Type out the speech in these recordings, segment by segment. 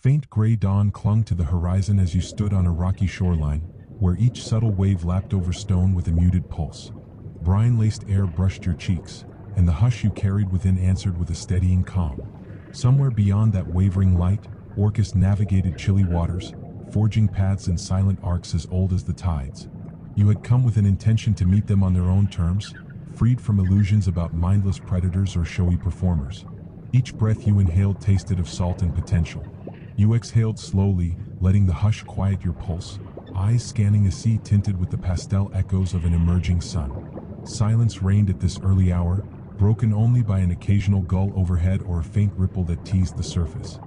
faint gray dawn clung to the horizon as you stood on a rocky shoreline, where each subtle wave lapped over stone with a muted pulse. Brine-laced air brushed your cheeks, and the hush you carried within answered with a steadying calm. Somewhere beyond that wavering light, Orcus navigated chilly waters, forging paths in silent arcs as old as the tides. You had come with an intention to meet them on their own terms, freed from illusions about mindless predators or showy performers. Each breath you inhaled tasted of salt and potential. You exhaled slowly, letting the hush quiet your pulse, eyes scanning a sea tinted with the pastel echoes of an emerging sun. Silence reigned at this early hour, broken only by an occasional gull overhead or a faint ripple that teased the surface.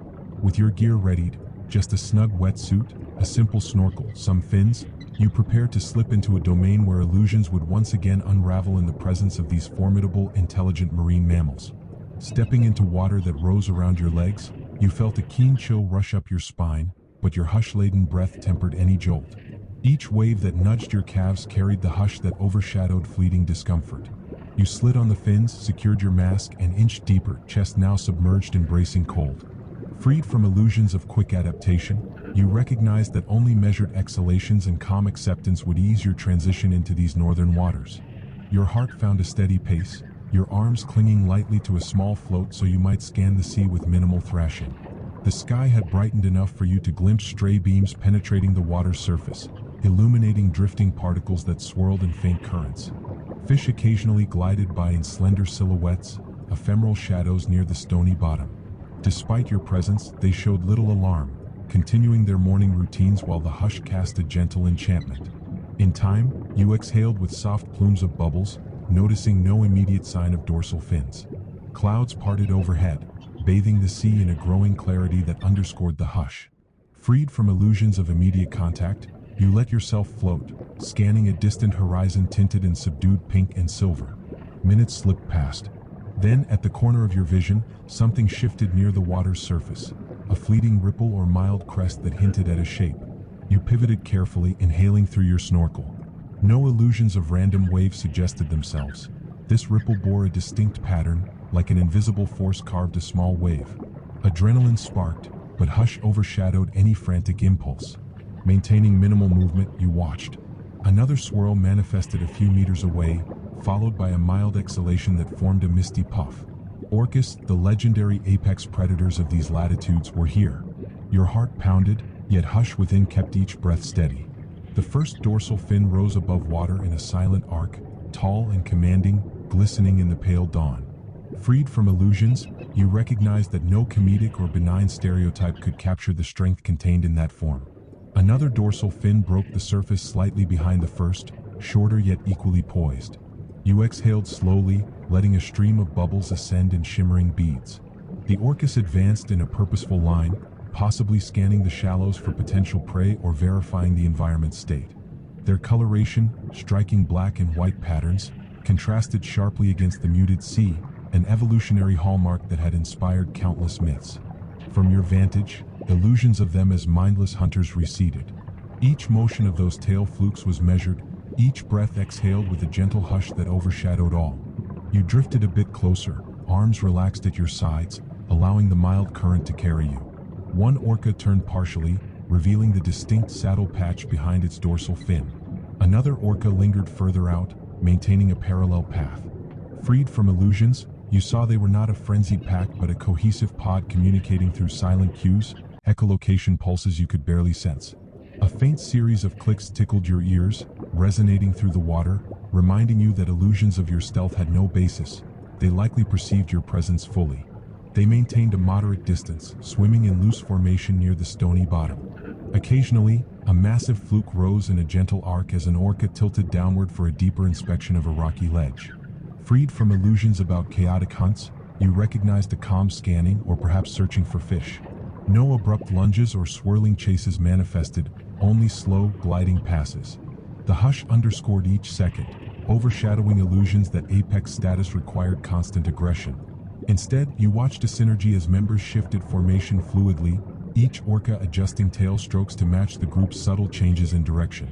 With your gear readied, just a snug wetsuit, a simple snorkel, some fins, you prepared to slip into a domain where illusions would once again unravel in the presence of these formidable, intelligent marine mammals. Stepping into water that rose around your legs, you felt a keen chill rush up your spine, but your hush-laden breath tempered any jolt. Each wave that nudged your calves carried the hush that overshadowed fleeting discomfort. You slid on the fins, secured your mask, and inched deeper, chest now submerged in bracing cold. Freed from illusions of quick adaptation, you recognized that only measured exhalations and calm acceptance would ease your transition into these northern waters. Your heart found a steady pace, your arms clinging lightly to a small float so you might scan the sea with minimal thrashing. The sky had brightened enough for you to glimpse stray beams penetrating the water's surface, illuminating drifting particles that swirled in faint currents. Fish occasionally glided by in slender silhouettes, ephemeral shadows near the stony bottom. Despite your presence, they showed little alarm, continuing their morning routines while the hush cast a gentle enchantment. In time, you exhaled with soft plumes of bubbles, noticing no immediate sign of dorsal fins. Clouds parted overhead, bathing the sea in a growing clarity that underscored the hush. Freed from illusions of immediate contact, you let yourself float, scanning a distant horizon tinted in subdued pink and silver. Minutes slipped past. Then, at the corner of your vision, something shifted near the water's surface, a fleeting ripple or mild crest that hinted at a shape. You pivoted carefully, inhaling through your snorkel. No illusions of random waves suggested themselves. This ripple bore a distinct pattern, like an invisible force carved a small wave. Adrenaline sparked, but hush overshadowed any frantic impulse. Maintaining minimal movement, you watched. Another swirl manifested a few meters away, followed by a mild exhalation that formed a misty puff. Orcus, the legendary apex predators of these latitudes, were here. Your heart pounded, yet hush within kept each breath steady. The first dorsal fin rose above water in a silent arc, tall and commanding, glistening in the pale dawn. Freed from illusions, you recognized that no comedic or benign stereotype could capture the strength contained in that form. Another dorsal fin broke the surface slightly behind the first, shorter yet equally poised. You exhaled slowly, letting a stream of bubbles ascend in shimmering beads. The Orcus advanced in a purposeful line, possibly scanning the shallows for potential prey or verifying the environment's state. Their coloration, striking black and white patterns, contrasted sharply against the muted sea, an evolutionary hallmark that had inspired countless myths. From your vantage, illusions of them as mindless hunters receded. Each motion of those tail flukes was measured, each breath exhaled with a gentle hush that overshadowed all. You drifted a bit closer, arms relaxed at your sides, allowing the mild current to carry you. One orca turned partially, revealing the distinct saddle patch behind its dorsal fin. Another orca lingered further out, maintaining a parallel path. Freed from illusions, you saw they were not a frenzied pack but a cohesive pod communicating through silent cues, echolocation pulses you could barely sense. A faint series of clicks tickled your ears, resonating through the water, reminding you that illusions of your stealth had no basis. They likely perceived your presence fully. They maintained a moderate distance, swimming in loose formation near the stony bottom. Occasionally, a massive fluke rose in a gentle arc as an orca tilted downward for a deeper inspection of a rocky ledge. Freed from illusions about chaotic hunts, you recognized a calm scanning or perhaps searching for fish. No abrupt lunges or swirling chases manifested, only slow, gliding passes. The hush underscored each second, overshadowing illusions that apex status required constant aggression. Instead, you watched a synergy as members shifted formation fluidly, each orca adjusting tail strokes to match the group's subtle changes in direction.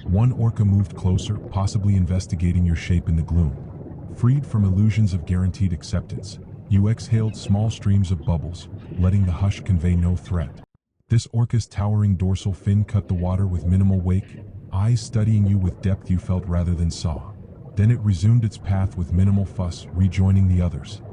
One orca moved closer, possibly investigating your shape in the gloom. Freed from illusions of guaranteed acceptance, you exhaled small streams of bubbles, letting the hush convey no threat. This orca's towering dorsal fin cut the water with minimal wake, eyes studying you with depth you felt rather than saw. Then it resumed its path with minimal fuss, rejoining the others.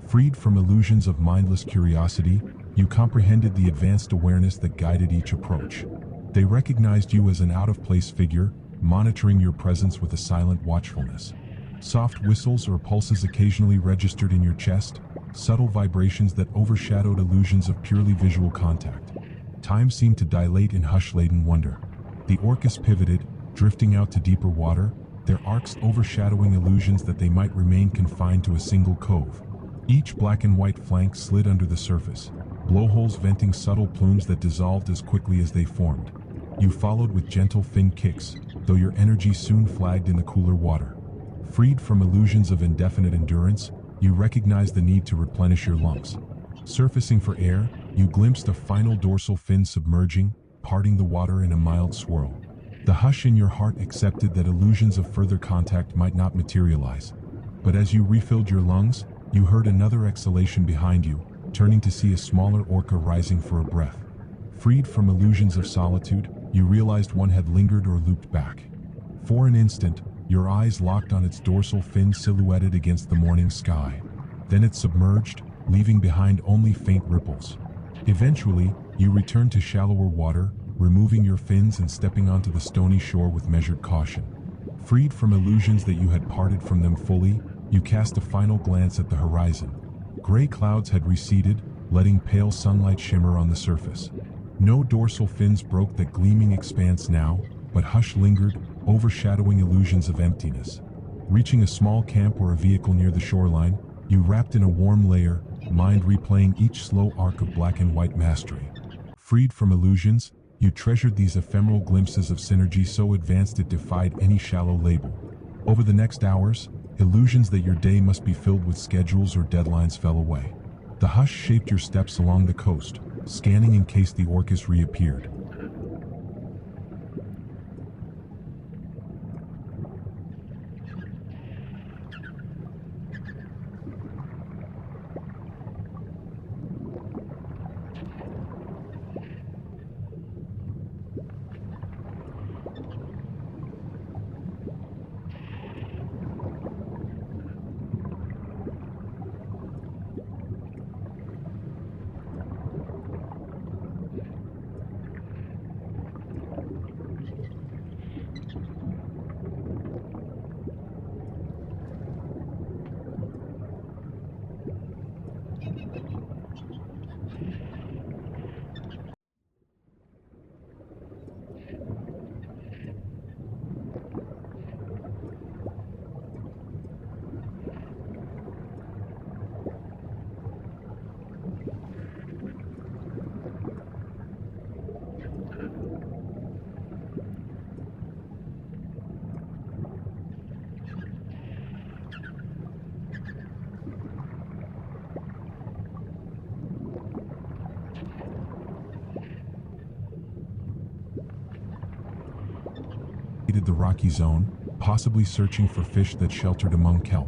Freed from illusions of mindless curiosity, you comprehended the advanced awareness that guided each approach. They recognized you as an out-of-place figure, monitoring your presence with a silent watchfulness. Soft whistles or pulses occasionally registered in your chest, subtle vibrations that overshadowed illusions of purely visual contact. Time seemed to dilate in hush-laden wonder. The orcas pivoted, drifting out to deeper water, their arcs overshadowing illusions that they might remain confined to a single cove. Each black and white flank slid under the surface, blowholes venting subtle plumes that dissolved as quickly as they formed. You followed with gentle fin kicks, though your energy soon flagged in the cooler water. Freed from illusions of indefinite endurance, you recognized the need to replenish your lungs. Surfacing for air, you glimpsed a final dorsal fin submerging, parting the water in a mild swirl. The hush in your heart accepted that illusions of further contact might not materialize. But as you refilled your lungs, you heard another exhalation behind you, turning to see a smaller orca rising for a breath. Freed from illusions of solitude, you realized one had lingered or looped back. For an instant, your eyes locked on its dorsal fin silhouetted against the morning sky. Then it submerged, leaving behind only faint ripples. Eventually, you returned to shallower water, removing your fins and stepping onto the stony shore with measured caution. Freed from illusions that you had parted from them fully, you cast a final glance at the horizon. Gray clouds had receded, letting pale sunlight shimmer on the surface. No dorsal fins broke that gleaming expanse now, but hush lingered, overshadowing illusions of emptiness. Reaching a small camp or a vehicle near the shoreline, you wrapped in a warm layer, mind replaying each slow arc of black and white mastery. Freed from illusions, you treasured these ephemeral glimpses of synergy so advanced it defied any shallow label. Over the next hours, illusions that your day must be filled with schedules or deadlines fell away. The hush shaped your steps along the coast, scanning in case the orcas reappeared. The rocky zone, possibly searching for fish that sheltered among kelp.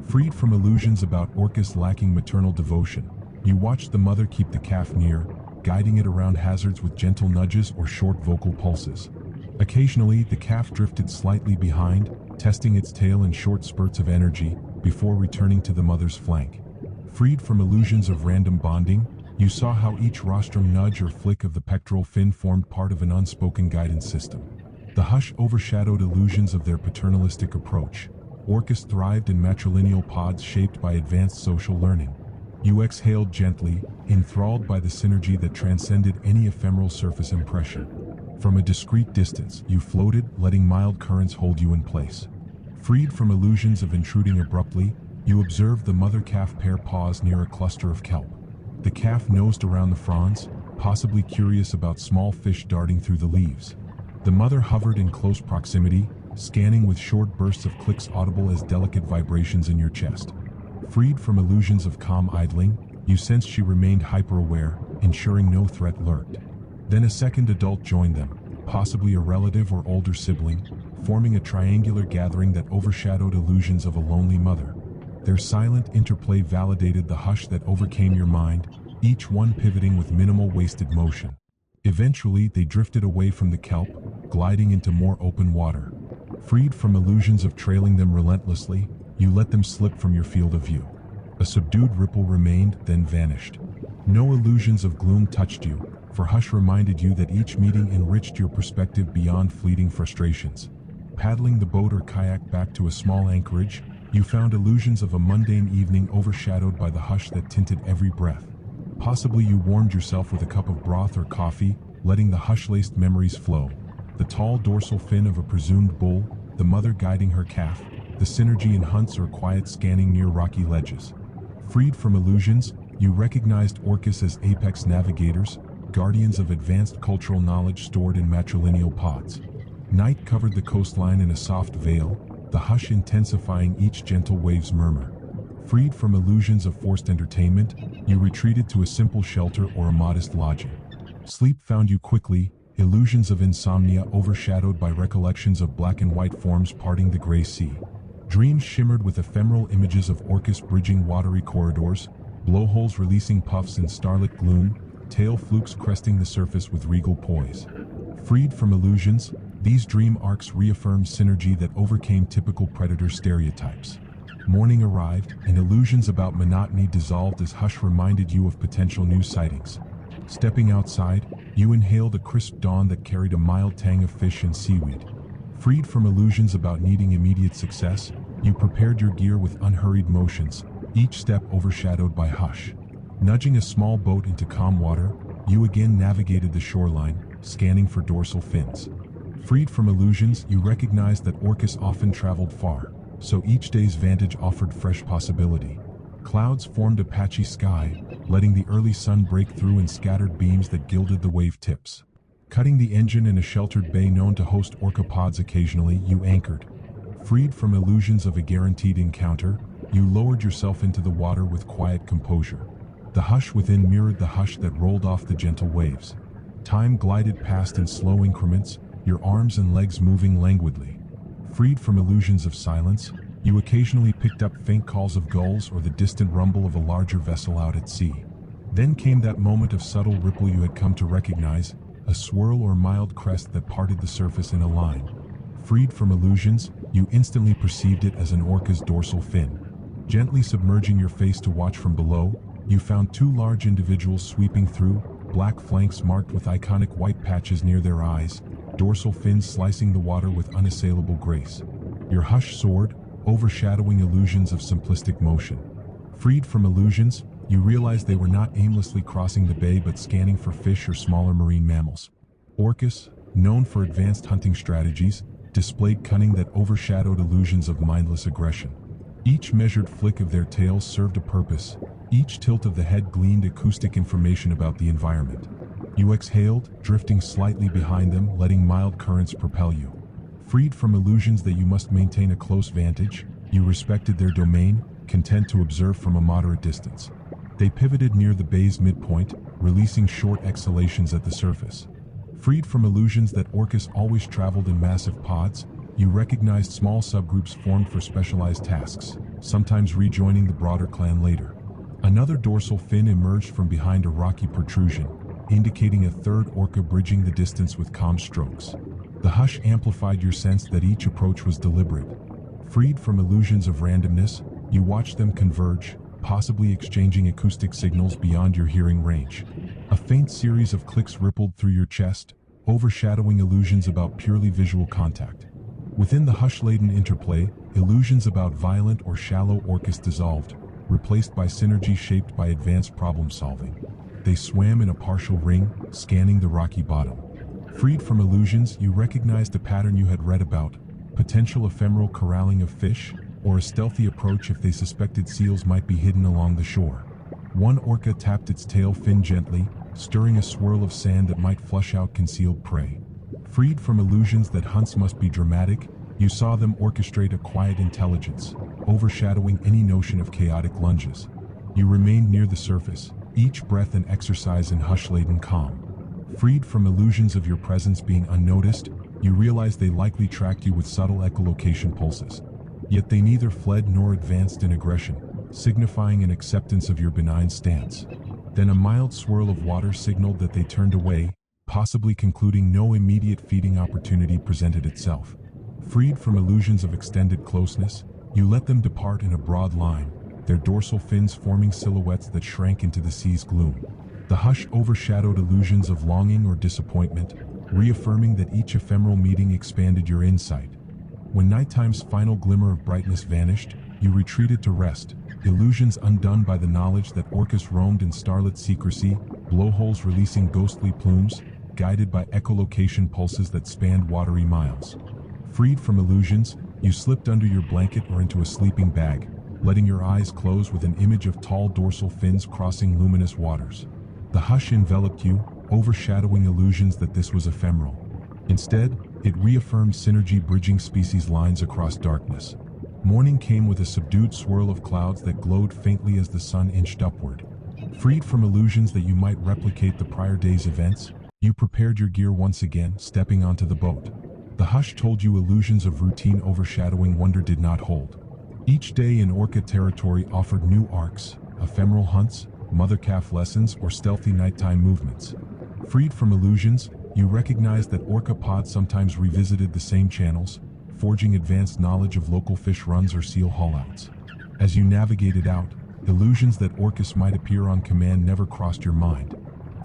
Freed from illusions about orcas lacking maternal devotion, you watched the mother keep the calf near, guiding it around hazards with gentle nudges or short vocal pulses. Occasionally, the calf drifted slightly behind, testing its tail in short spurts of energy, before returning to the mother's flank. Freed from illusions of random bonding, you saw how each rostrum nudge or flick of the pectoral fin formed part of an unspoken guidance system. The hush overshadowed illusions of their paternalistic approach. Orcas thrived in matrilineal pods shaped by advanced social learning. You exhaled gently, enthralled by the synergy that transcended any ephemeral surface impression. From a discreet distance, you floated, letting mild currents hold you in place. Freed from illusions of intruding abruptly, you observed the mother-calf pair pause near a cluster of kelp. The calf nosed around the fronds, possibly curious about small fish darting through the leaves. The mother hovered in close proximity, scanning with short bursts of clicks audible as delicate vibrations in your chest. Freed from illusions of calm idling, you sensed she remained hyper-aware, ensuring no threat lurked. Then a second adult joined them, possibly a relative or older sibling, forming a triangular gathering that overshadowed illusions of a lonely mother. Their silent interplay validated the hush that overcame your mind, each one pivoting with minimal wasted motion. Eventually, they drifted away from the kelp, gliding into more open water. Freed from illusions of trailing them relentlessly, you let them slip from your field of view. A subdued ripple remained, then vanished. No illusions of gloom touched you, for Hush reminded you that each meeting enriched your perspective beyond fleeting frustrations. Paddling the boat or kayak back to a small anchorage, you found illusions of a mundane evening overshadowed by the hush that tinted every breath. Possibly you warmed yourself with a cup of broth or coffee, letting the hush-laced memories flow. The tall dorsal fin of a presumed bull, the mother guiding her calf, the synergy in hunts or quiet scanning near rocky ledges. Freed from illusions, you recognized Orcus as apex navigators, guardians of advanced cultural knowledge stored in matrilineal pods. Night covered the coastline in a soft veil, the hush intensifying each gentle wave's murmur. Freed from illusions of forced entertainment, you retreated to a simple shelter or a modest lodging. Sleep found you quickly, illusions of insomnia overshadowed by recollections of black and white forms parting the gray sea. Dreams shimmered with ephemeral images of Orcus bridging watery corridors, blowholes releasing puffs in starlit gloom, tail flukes cresting the surface with regal poise. Freed from illusions, these dream arcs reaffirmed synergy that overcame typical predator stereotypes. Morning arrived, and illusions about monotony dissolved as Hush reminded you of potential new sightings. Stepping outside, you inhaled a crisp dawn that carried a mild tang of fish and seaweed. Freed from illusions about needing immediate success, you prepared your gear with unhurried motions, each step overshadowed by Hush. Nudging a small boat into calm water, you again navigated the shoreline, scanning for dorsal fins. Freed from illusions, you recognized that Orcus often traveled far, so each day's vantage offered fresh possibility. Clouds formed a patchy sky, letting the early sun break through in scattered beams that gilded the wave tips. Cutting the engine in a sheltered bay known to host orca pods occasionally, you anchored. Freed from illusions of a guaranteed encounter, you lowered yourself into the water with quiet composure. The hush within mirrored the hush that rolled off the gentle waves. Time glided past in slow increments, your arms and legs moving languidly. Freed from illusions of silence, you occasionally picked up faint calls of gulls or the distant rumble of a larger vessel out at sea. Then came that moment of subtle ripple you had come to recognize, a swirl or mild crest that parted the surface in a line. Freed from illusions, you instantly perceived it as an orca's dorsal fin. Gently submerging your face to watch from below, you found two large individuals sweeping through, black flanks marked with iconic white patches near their eyes, dorsal fins slicing the water with unassailable grace. Your hush soared, overshadowing illusions of simplistic motion. Freed from illusions, you realized they were not aimlessly crossing the bay but scanning for fish or smaller marine mammals. Orcus, known for advanced hunting strategies, displayed cunning that overshadowed illusions of mindless aggression. Each measured flick of their tails served a purpose, each tilt of the head gleaned acoustic information about the environment. You exhaled, drifting slightly behind them, letting mild currents propel you. Freed from illusions that you must maintain a close vantage, you respected their domain, content to observe from a moderate distance. They pivoted near the bay's midpoint, releasing short exhalations at the surface. Freed from illusions that Orcus always traveled in massive pods, you recognized small subgroups formed for specialized tasks, sometimes rejoining the broader clan later. Another dorsal fin emerged from behind a rocky protrusion, indicating a third orca bridging the distance with calm strokes. The hush amplified your sense that each approach was deliberate. Freed from illusions of randomness, you watched them converge, possibly exchanging acoustic signals beyond your hearing range. A faint series of clicks rippled through your chest, overshadowing illusions about purely visual contact. Within the hush-laden interplay, illusions about violent or shallow Orcus dissolved, replaced by synergy shaped by advanced problem-solving. They swam in a partial ring, scanning the rocky bottom. Freed from illusions, you recognized a pattern you had read about, potential ephemeral corralling of fish, or a stealthy approach if they suspected seals might be hidden along the shore. One orca tapped its tail fin gently, stirring a swirl of sand that might flush out concealed prey. Freed from illusions that hunts must be dramatic, you saw them orchestrate a quiet intelligence, overshadowing any notion of chaotic lunges. You remained near the surface, each breath an exercise in hush-laden calm. Freed from illusions of your presence being unnoticed, you realized they likely tracked you with subtle echolocation pulses. Yet they neither fled nor advanced in aggression, signifying an acceptance of your benign stance. Then a mild swirl of water signaled that they turned away, possibly concluding no immediate feeding opportunity presented itself. Freed from illusions of extended closeness, you let them depart in a broad line, their dorsal fins forming silhouettes that shrank into the sea's gloom. The hush overshadowed illusions of longing or disappointment, reaffirming that each ephemeral meeting expanded your insight. When nighttime's final glimmer of brightness vanished, you retreated to rest, illusions undone by the knowledge that Orcus roamed in starlit secrecy, blowholes releasing ghostly plumes, guided by echolocation pulses that spanned watery miles. Freed from illusions, you slipped under your blanket or into a sleeping bag, letting your eyes close with an image of tall dorsal fins crossing luminous waters. The hush enveloped you, overshadowing illusions that this was ephemeral. Instead, it reaffirmed synergy bridging species lines across darkness. Morning came with a subdued swirl of clouds that glowed faintly as the sun inched upward. Freed from illusions that you might replicate the prior day's events, you prepared your gear once again, stepping onto the boat. The hush told you illusions of routine overshadowing wonder did not hold. Each day in Orca territory offered new arcs, ephemeral hunts, mother calf lessons, or stealthy nighttime movements. Freed from illusions, you recognized that Orca pods sometimes revisited the same channels, forging advanced knowledge of local fish runs or seal haulouts. As you navigated out, illusions that Orcus might appear on command never crossed your mind.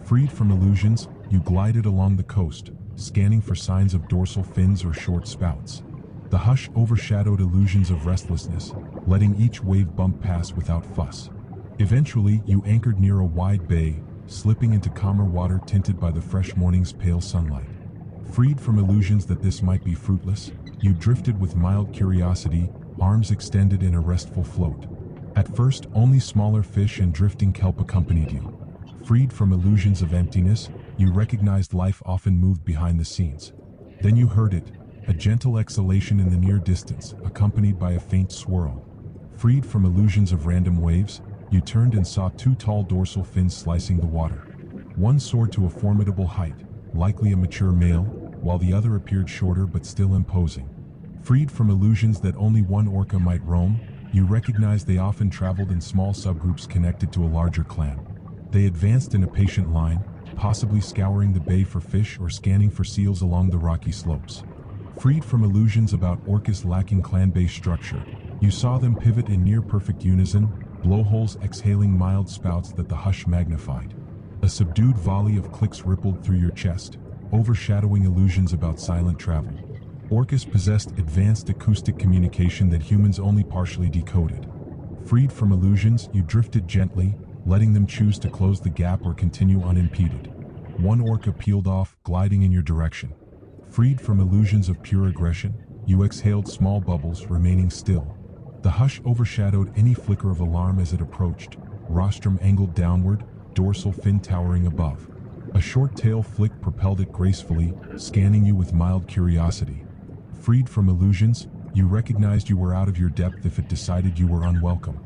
Freed from illusions, you glided along the coast, scanning for signs of dorsal fins or short spouts. The hush overshadowed illusions of restlessness, letting each wave bump past without fuss. Eventually, you anchored near a wide bay, slipping into calmer water tinted by the fresh morning's pale sunlight. Freed from illusions that this might be fruitless, you drifted with mild curiosity, arms extended in a restful float. At first, only smaller fish and drifting kelp accompanied you. Freed from illusions of emptiness, you recognized life often moved behind the scenes. Then you heard it, a gentle exhalation in the near distance, accompanied by a faint swirl. Freed from illusions of random waves, you turned and saw two tall dorsal fins slicing the water. One soared to a formidable height, likely a mature male, while the other appeared shorter but still imposing. Freed from illusions that only one orca might roam, you recognized they often traveled in small subgroups connected to a larger clan. They advanced in a patient line, possibly scouring the bay for fish or scanning for seals along the rocky slopes. Freed from illusions about orcas lacking clan-based structure, you saw them pivot in near-perfect unison, blowholes exhaling mild spouts that the hush magnified. A subdued volley of clicks rippled through your chest, overshadowing illusions about silent travel. Orcas possessed advanced acoustic communication that humans only partially decoded. Freed from illusions, you drifted gently, letting them choose to close the gap or continue unimpeded. One orca peeled off, gliding in your direction. Freed from illusions of pure aggression, you exhaled small bubbles, remaining still. The hush overshadowed any flicker of alarm as it approached, rostrum angled downward, dorsal fin towering above. A short tail flick propelled it gracefully, scanning you with mild curiosity. Freed from illusions, you recognized you were out of your depth if it decided you were unwelcome.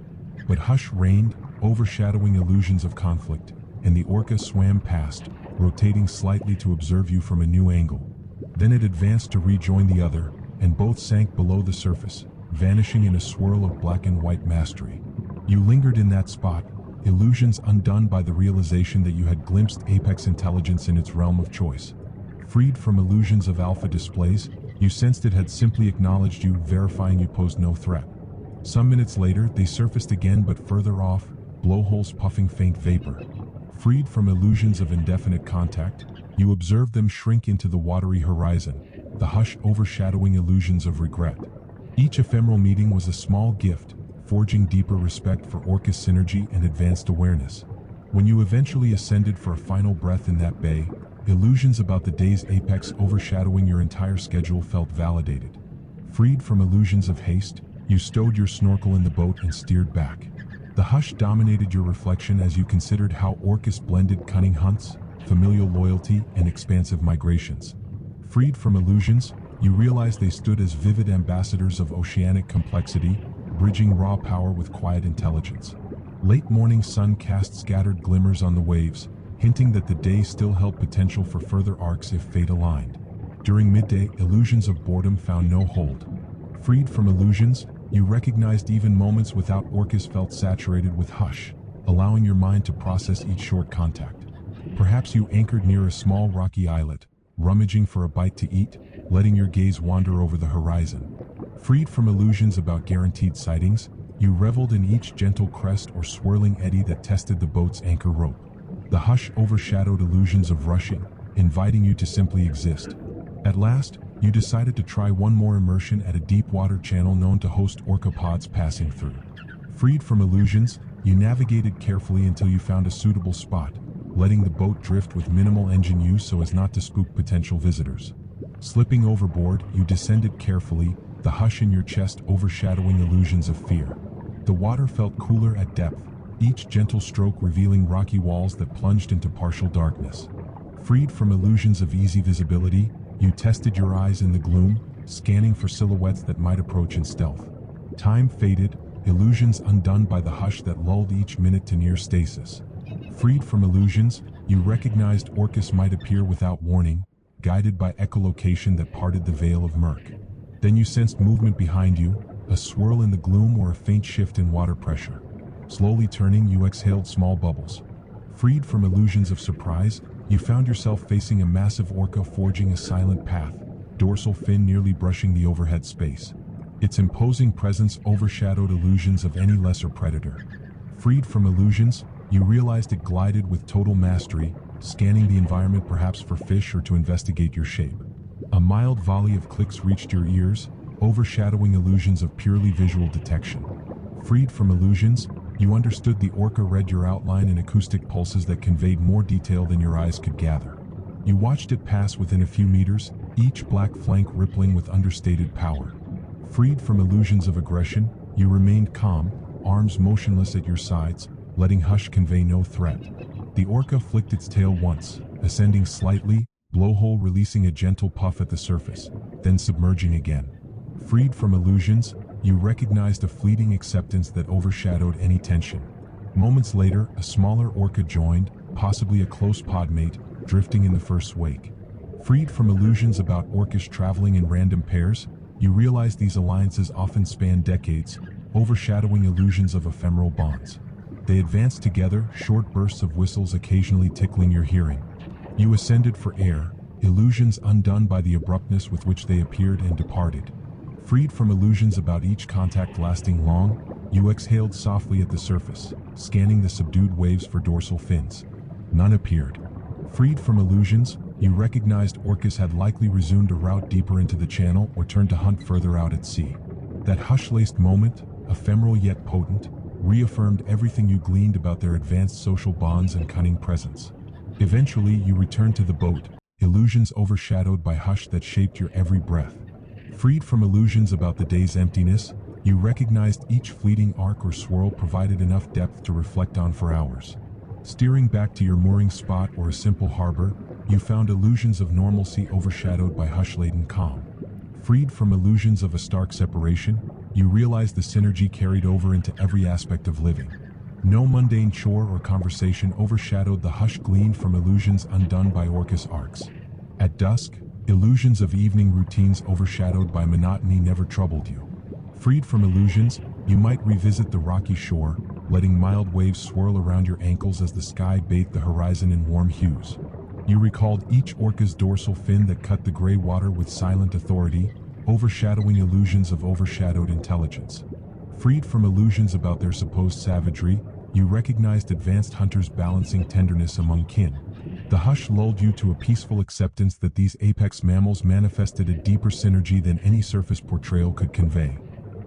But hush reigned, overshadowing illusions of conflict, and the orca swam past, rotating slightly to observe you from a new angle. Then it advanced to rejoin the other, and both sank below the surface, vanishing in a swirl of black and white mastery. You lingered in that spot, illusions undone by the realization that you had glimpsed apex intelligence in its realm of choice. Freed from illusions of alpha displays, you sensed it had simply acknowledged you, verifying you posed no threat. Some minutes later, they surfaced again but further off, blowholes puffing faint vapor. Freed from illusions of indefinite contact, you observed them shrink into the watery horizon, the hush overshadowing illusions of regret. Each ephemeral meeting was a small gift, forging deeper respect for Orcus synergy and advanced awareness. When you eventually ascended for a final breath in that bay, illusions about the day's apex overshadowing your entire schedule felt validated. Freed from illusions of haste, you stowed your snorkel in the boat and steered back. The hush dominated your reflection as you considered how Orcus blended cunning hunts, familial loyalty, and expansive migrations. Freed from illusions, you realized they stood as vivid ambassadors of oceanic complexity, bridging raw power with quiet intelligence. Late morning sun cast scattered glimmers on the waves, hinting that the day still held potential for further arcs if fate aligned. During midday, illusions of boredom found no hold. Freed from illusions, you recognized even moments without Orcus felt saturated with hush, allowing your mind to process each short contact. Perhaps you anchored near a small rocky islet, rummaging for a bite to eat, letting your gaze wander over the horizon. Freed from illusions about guaranteed sightings, you reveled in each gentle crest or swirling eddy that tested the boat's anchor rope. The hush overshadowed illusions of rushing, inviting you to simply exist. At last, you decided to try one more immersion at a deep water channel known to host orca pods passing through. Freed from illusions, you navigated carefully until you found a suitable spot, letting the boat drift with minimal engine use so as not to spook potential visitors. Slipping overboard, you descended carefully, the hush in your chest overshadowing illusions of fear. The water felt cooler at depth, each gentle stroke revealing rocky walls that plunged into partial darkness. Freed from illusions of easy visibility, you tested your eyes in the gloom, scanning for silhouettes that might approach in stealth. Time faded, illusions undone by the hush that lulled each minute to near stasis. Freed from illusions, you recognized Orcus might appear without warning, guided by echolocation that parted the veil of murk. Then you sensed movement behind you, a swirl in the gloom or a faint shift in water pressure. Slowly turning, you exhaled small bubbles. Freed from illusions of surprise, you found yourself facing a massive orca forging a silent path, dorsal fin nearly brushing the overhead space. Its imposing presence overshadowed illusions of any lesser predator. Freed from illusions, you realized it glided with total mastery, scanning the environment perhaps for fish or to investigate your shape. A mild volley of clicks reached your ears, overshadowing illusions of purely visual detection. Freed from illusions, you understood the orca read your outline in acoustic pulses that conveyed more detail than your eyes could gather. You watched it pass within a few meters, each black flank rippling with understated power. Freed from illusions of aggression, you remained calm, arms motionless at your sides, letting hush convey no threat. The orca flicked its tail once, ascending slightly, blowhole releasing a gentle puff at the surface, then submerging again. Freed from illusions, you recognized a fleeting acceptance that overshadowed any tension. Moments later, a smaller orca joined, possibly a close podmate, drifting in the first wake. Freed from illusions about orcas traveling in random pairs, you realized these alliances often span decades, overshadowing illusions of ephemeral bonds. They advanced together, short bursts of whistles occasionally tickling your hearing. You ascended for air, illusions undone by the abruptness with which they appeared and departed. Freed from illusions about each contact lasting long, you exhaled softly at the surface, scanning the subdued waves for dorsal fins. None appeared. Freed from illusions, you recognized orcas had likely resumed a route deeper into the channel or turned to hunt further out at sea. That hush-laced moment, ephemeral yet potent, reaffirmed everything you gleaned about their advanced social bonds and cunning presence. Eventually, you returned to the boat, illusions overshadowed by hush that shaped your every breath. Freed from illusions about the day's emptiness, you recognized each fleeting arc or swirl provided enough depth to reflect on for hours. Steering back to your mooring spot or a simple harbor, you found illusions of normalcy overshadowed by hush-laden calm. Freed from illusions of a stark separation, you realized the synergy carried over into every aspect of living. No mundane chore or conversation overshadowed the hush gleaned from illusions undone by Orcus arcs. At dusk, illusions of evening routines overshadowed by monotony never troubled you. Freed from illusions, you might revisit the rocky shore, letting mild waves swirl around your ankles as the sky bathed the horizon in warm hues. You recalled each orca's dorsal fin that cut the gray water with silent authority, overshadowing illusions of overshadowed intelligence. Freed from illusions about their supposed savagery, you recognized advanced hunters balancing tenderness among kin. The hush lulled you to a peaceful acceptance that these apex mammals manifested a deeper synergy than any surface portrayal could convey.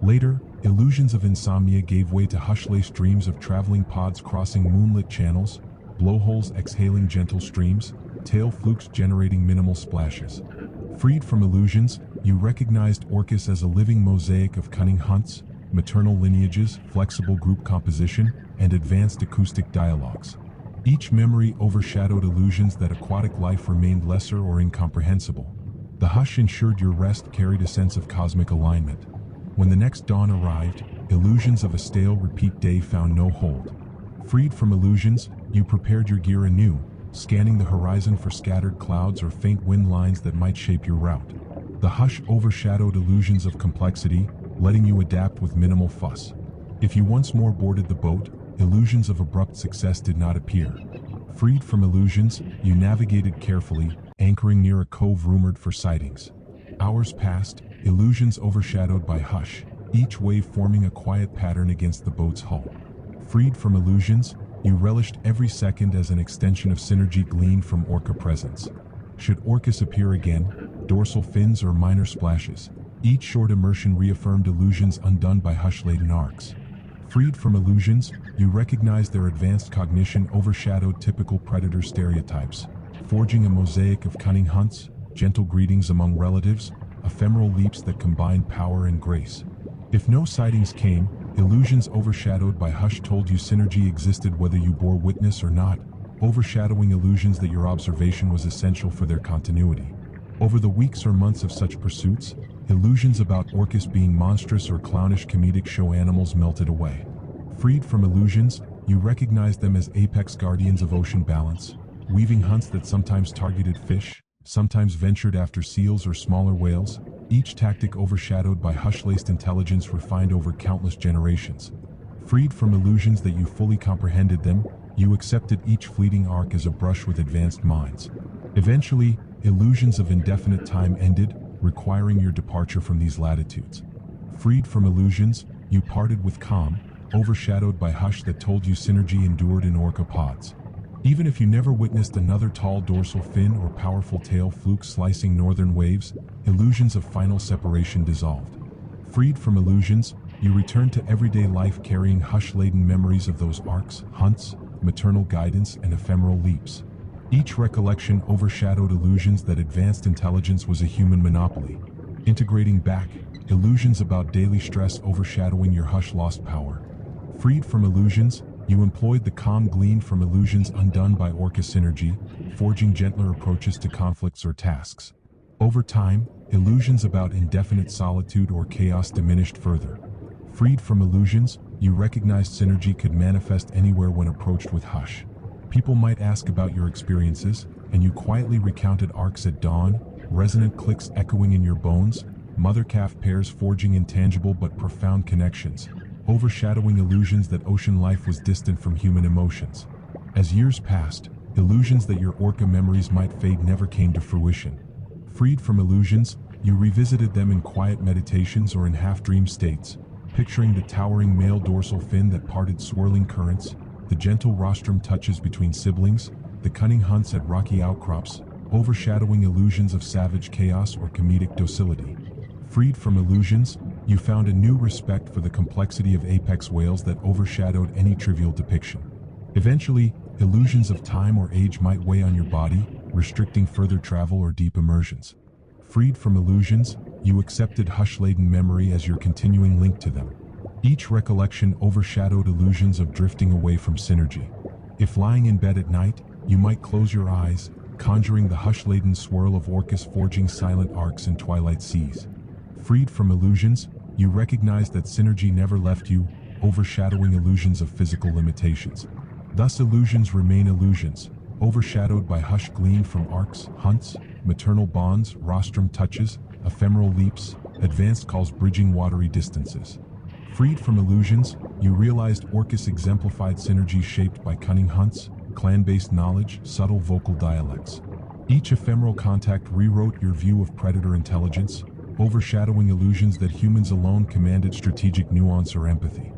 Later, illusions of insomnia gave way to hush-laced dreams of traveling pods crossing moonlit channels, blowholes exhaling gentle streams, tail flukes generating minimal splashes. Freed from illusions, you recognized Orcus as a living mosaic of cunning hunts, maternal lineages, flexible group composition, and advanced acoustic dialogues. Each memory overshadowed illusions that aquatic life remained lesser or incomprehensible. The hush ensured your rest carried a sense of cosmic alignment. When the next dawn arrived, illusions of a stale repeat day found no hold. Freed from illusions, you prepared your gear anew, scanning the horizon for scattered clouds or faint wind lines that might shape your route. The hush overshadowed illusions of complexity, letting you adapt with minimal fuss. If you once more boarded the boat, illusions of abrupt success did not appear. Freed from illusions, you navigated carefully, anchoring near a cove rumored for sightings. Hours passed, illusions overshadowed by hush, each wave forming a quiet pattern against the boat's hull. Freed from illusions, you relished every second as an extension of synergy gleaned from Orca presence. Should Orcus appear again, dorsal fins or minor splashes, each short immersion reaffirmed illusions undone by hush-laden arcs. Freed from illusions, you recognized their advanced cognition overshadowed typical predator stereotypes, forging a mosaic of cunning hunts, gentle greetings among relatives, ephemeral leaps that combined power and grace. If no sightings came, illusions overshadowed by hush told you synergy existed whether you bore witness or not, overshadowing illusions that your observation was essential for their continuity. Over the weeks or months of such pursuits, illusions about Orcus being monstrous or clownish comedic show animals melted away. Freed from illusions, you recognized them as apex guardians of ocean balance, weaving hunts that sometimes targeted fish, sometimes ventured after seals or smaller whales, each tactic overshadowed by hush-laced intelligence refined over countless generations. Freed from illusions that you fully comprehended them, you accepted each fleeting arc as a brush with advanced minds. Eventually, illusions of indefinite time ended, requiring your departure from these latitudes. Freed from illusions, you parted with calm, overshadowed by hush that told you synergy endured in orca pods. Even if you never witnessed another tall dorsal fin or powerful tail fluke slicing northern waves, illusions of final separation dissolved. Freed from illusions, you returned to everyday life carrying hush-laden memories of those arcs, hunts, maternal guidance, and ephemeral leaps. Each recollection overshadowed illusions that advanced intelligence was a human monopoly. Integrating back, illusions about daily stress overshadowing your hush lost power. Freed from illusions, you employed the calm gleaned from illusions undone by Orca synergy, forging gentler approaches to conflicts or tasks. Over time, illusions about indefinite solitude or chaos diminished further. Freed from illusions, you recognized synergy could manifest anywhere when approached with hush. People might ask about your experiences, and you quietly recounted arcs at dawn, resonant clicks echoing in your bones, mother-calf pairs forging intangible but profound connections, overshadowing illusions that ocean life was distant from human emotions. As years passed, illusions that your orca memories might fade never came to fruition. Freed from illusions, you revisited them in quiet meditations or in half-dream states, picturing the towering male dorsal fin that parted swirling currents, the gentle rostrum touches between siblings, the cunning hunts at rocky outcrops, overshadowing illusions of savage chaos or comedic docility. Freed from illusions, you found a new respect for the complexity of apex whales that overshadowed any trivial depiction. Eventually, illusions of time or age might weigh on your body, restricting further travel or deep immersions. Freed from illusions, you accepted hush-laden memory as your continuing link to them. Each recollection overshadowed illusions of drifting away from synergy. If lying in bed at night, you might close your eyes, conjuring the hush-laden swirl of Orcus forging silent arcs in twilight seas. Freed from illusions, you recognized that synergy never left you, overshadowing illusions of physical limitations. Thus illusions remain illusions, overshadowed by hush gleaned from arcs, hunts, maternal bonds, rostrum touches, ephemeral leaps, advanced calls bridging watery distances. Freed from illusions, you realized Orcus exemplified synergy shaped by cunning hunts, clan-based knowledge, subtle vocal dialects. Each ephemeral contact rewrote your view of predator intelligence, overshadowing illusions that humans alone commanded strategic nuance or empathy.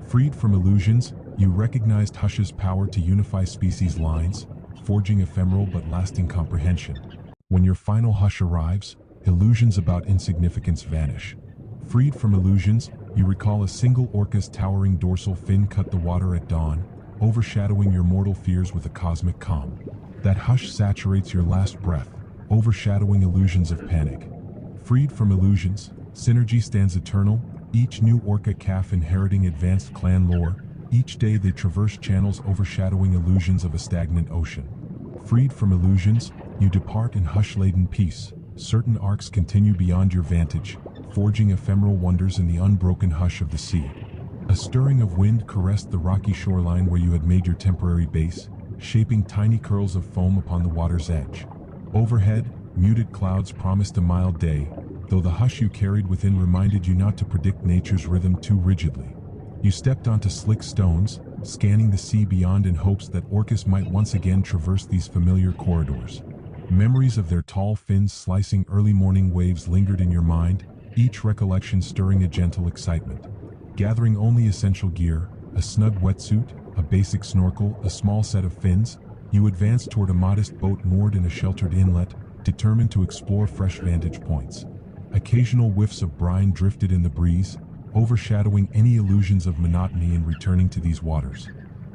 Freed from illusions, you recognized hush's power to unify species lines, forging ephemeral but lasting comprehension. When your final hush arrives, illusions about insignificance vanish. Freed from illusions, you recall a single orca's towering dorsal fin cut the water at dawn, overshadowing your mortal fears with a cosmic calm. That hush saturates your last breath, overshadowing illusions of panic. Freed from illusions, synergy stands eternal, each new orca calf inheriting advanced clan lore, each day they traverse channels overshadowing illusions of a stagnant ocean. Freed from illusions, you depart in hush-laden peace, certain arcs continue beyond your vantage, forging ephemeral wonders in the unbroken hush of the sea. A stirring of wind caressed the rocky shoreline where you had made your temporary base, shaping tiny curls of foam upon the water's edge. Overhead, muted clouds promised a mild day, though the hush you carried within reminded you not to predict nature's rhythm too rigidly. You stepped onto slick stones, scanning the sea beyond in hopes that Orcus might once again traverse these familiar corridors. Memories of their tall fins slicing early morning waves lingered in your mind, each recollection stirring a gentle excitement. Gathering only essential gear, a snug wetsuit, a basic snorkel, a small set of fins, you advanced toward a modest boat moored in a sheltered inlet, determined to explore fresh vantage points. Occasional whiffs of brine drifted in the breeze, overshadowing any illusions of monotony in returning to these waters.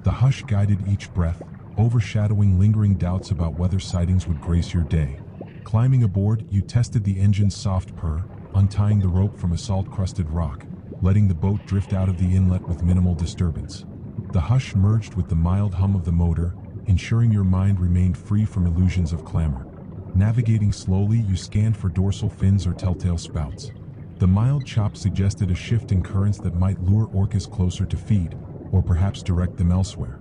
The hush guided each breath, overshadowing lingering doubts about whether sightings would grace your day. Climbing aboard, you tested the engine's soft purr, untying the rope from a salt-crusted rock, letting the boat drift out of the inlet with minimal disturbance. The hush merged with the mild hum of the motor, ensuring your mind remained free from illusions of clamor. Navigating slowly, you scanned for dorsal fins or telltale spouts. The mild chop suggested a shift in currents that might lure orcas closer to feed, or perhaps direct them elsewhere.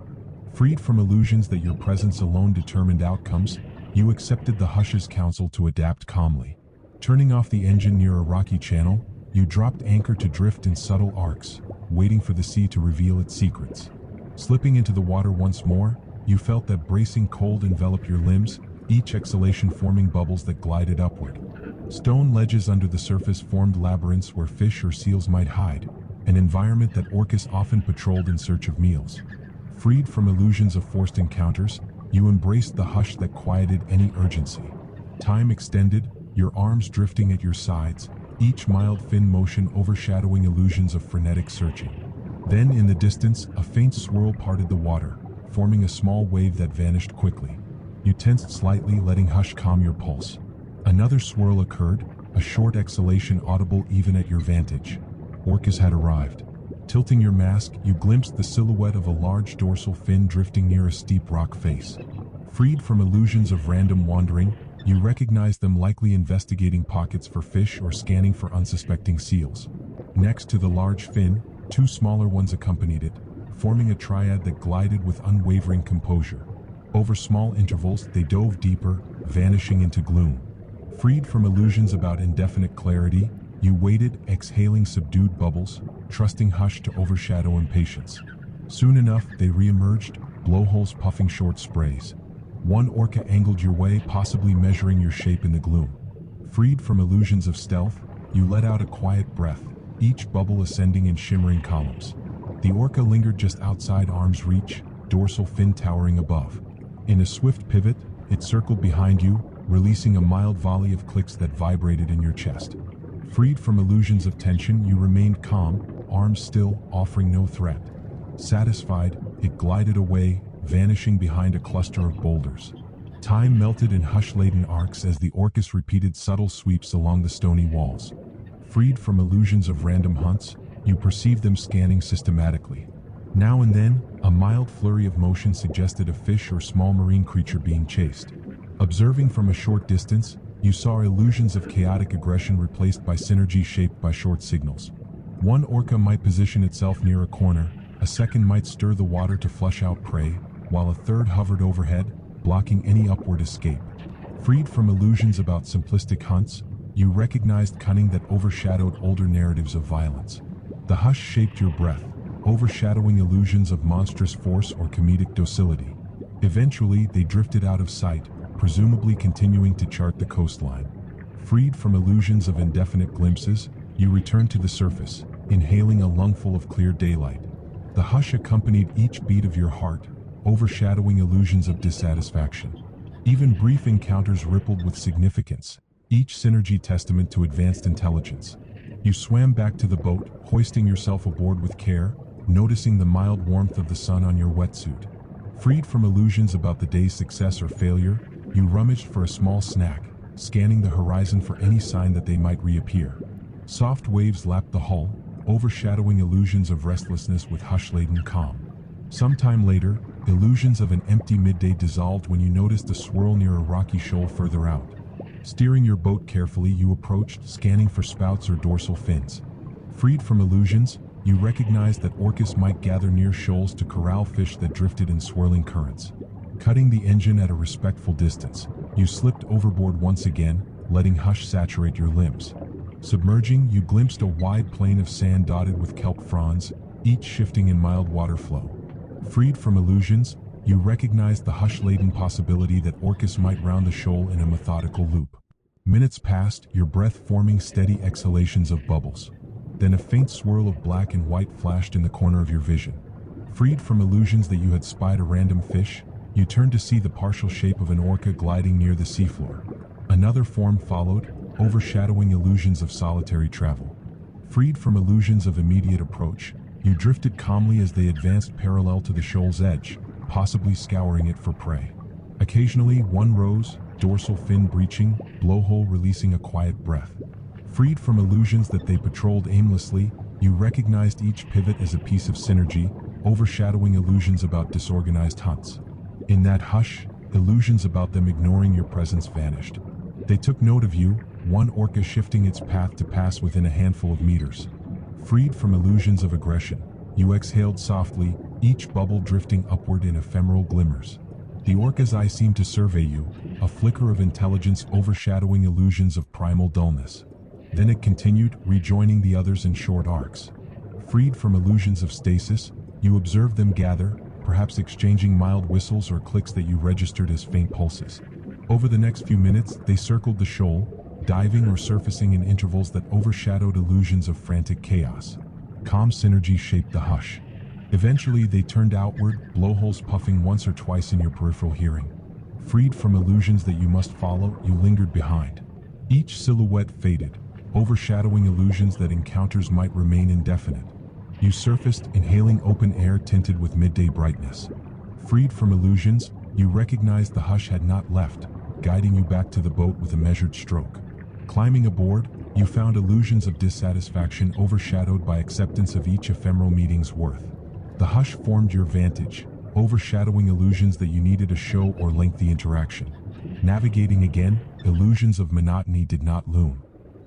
Freed from illusions that your presence alone determined outcomes, you accepted the hush's counsel to adapt calmly. Turning off the engine near a rocky channel, you dropped anchor to drift in subtle arcs, waiting for the sea to reveal its secrets. Slipping into the water once more, you felt that bracing cold envelop your limbs, each exhalation forming bubbles that glided upward. Stone ledges under the surface formed labyrinths where fish or seals might hide, an environment that orcas often patrolled in search of meals. Freed from illusions of forced encounters, you embraced the hush that quieted any urgency. Time extended, your arms drifting at your sides, each mild fin motion overshadowing illusions of frenetic searching. Then, in the distance, a faint swirl parted the water, forming a small wave that vanished quickly. You tensed slightly, letting hush calm your pulse. Another swirl occurred, a short exhalation audible even at your vantage. Orcas had arrived. Tilting your mask, you glimpsed the silhouette of a large dorsal fin drifting near a steep rock face. Freed from illusions of random wandering, you recognized them, likely investigating pockets for fish or scanning for unsuspecting seals. Next to the large fin, two smaller ones accompanied it, forming a triad that glided with unwavering composure. Over small intervals, they dove deeper, vanishing into gloom. Freed from illusions about indefinite clarity, you waited, exhaling subdued bubbles, trusting hush to overshadow impatience. Soon enough, they re-emerged, blowholes puffing short sprays. One orca angled your way, possibly measuring your shape in the gloom. Freed from illusions of stealth, you let out a quiet breath, each bubble ascending in shimmering columns. The orca lingered just outside arm's reach, dorsal fin towering above. In a swift pivot, it circled behind you, releasing a mild volley of clicks that vibrated in your chest. Freed from illusions of tension, you remained calm, arms still, offering no threat. Satisfied, it glided away, vanishing behind a cluster of boulders. Time melted in hush-laden arcs as the orcas repeated subtle sweeps along the stony walls. Freed from illusions of random hunts, you perceived them scanning systematically. Now and then, a mild flurry of motion suggested a fish or small marine creature being chased. Observing from a short distance, you saw illusions of chaotic aggression replaced by synergy shaped by short signals. One orca might position itself near a corner, a second might stir the water to flush out prey, while a third hovered overhead, blocking any upward escape. Freed from illusions about simplistic hunts, you recognized cunning that overshadowed older narratives of violence. The hush shaped your breath, overshadowing illusions of monstrous force or comedic docility. Eventually, they drifted out of sight, presumably continuing to chart the coastline. Freed from illusions of indefinite glimpses, you returned to the surface, inhaling a lungful of clear daylight. The hush accompanied each beat of your heart, overshadowing illusions of dissatisfaction. Even brief encounters rippled with significance, each synergy testament to advanced intelligence. You swam back to the boat, hoisting yourself aboard with care, noticing the mild warmth of the sun on your wetsuit. Freed from illusions about the day's success or failure, you rummaged for a small snack, scanning the horizon for any sign that they might reappear. Soft waves lapped the hull, overshadowing illusions of restlessness with hush-laden calm. Sometime later, illusions of an empty midday dissolved when you noticed a swirl near a rocky shoal further out. Steering your boat carefully, you approached, scanning for spouts or dorsal fins. Freed from illusions, you recognized that orcas might gather near shoals to corral fish that drifted in swirling currents. Cutting the engine at a respectful distance, you slipped overboard once again, letting hush saturate your limbs. Submerging, you glimpsed a wide plain of sand dotted with kelp fronds, each shifting in mild water flow. Freed from illusions, you recognized the hush-laden possibility that Orcus might round the shoal in a methodical loop. Minutes passed, your breath forming steady exhalations of bubbles. Then a faint swirl of black and white flashed in the corner of your vision. Freed from illusions that you had spied a random fish, you turned to see the partial shape of an orca gliding near the seafloor. Another form followed, overshadowing illusions of solitary travel. Freed from illusions of immediate approach, you drifted calmly as they advanced parallel to the shoal's edge, possibly scouring it for prey. Occasionally, one rose, dorsal fin breaching, blowhole releasing a quiet breath. Freed from illusions that they patrolled aimlessly, you recognized each pivot as a piece of synergy, overshadowing illusions about disorganized hunts. In that hush, illusions about them ignoring your presence vanished. They took note of you, one orca shifting its path to pass within a handful of meters. Freed from illusions of aggression, you exhaled softly, each bubble drifting upward in ephemeral glimmers. The orca's eye seemed to survey you, a flicker of intelligence overshadowing illusions of primal dullness. Then it continued, rejoining the others in short arcs. Freed from illusions of stasis, you observed them gather, perhaps exchanging mild whistles or clicks that you registered as faint pulses. Over the next few minutes, they circled the shoal, diving or surfacing in intervals that overshadowed illusions of frantic chaos. Calm synergy shaped the hush. Eventually, they turned outward, blowholes puffing once or twice in your peripheral hearing. Freed from illusions that you must follow, you lingered behind. Each silhouette faded, overshadowing illusions that encounters might remain indefinite. You surfaced, inhaling open air tinted with midday brightness. Freed from illusions, you recognized the hush had not left, guiding you back to the boat with a measured stroke. Climbing aboard, you found illusions of dissatisfaction overshadowed by acceptance of each ephemeral meeting's worth. The hush formed your vantage, overshadowing illusions that you needed a show or lengthy interaction. Navigating again, illusions of monotony did not loom.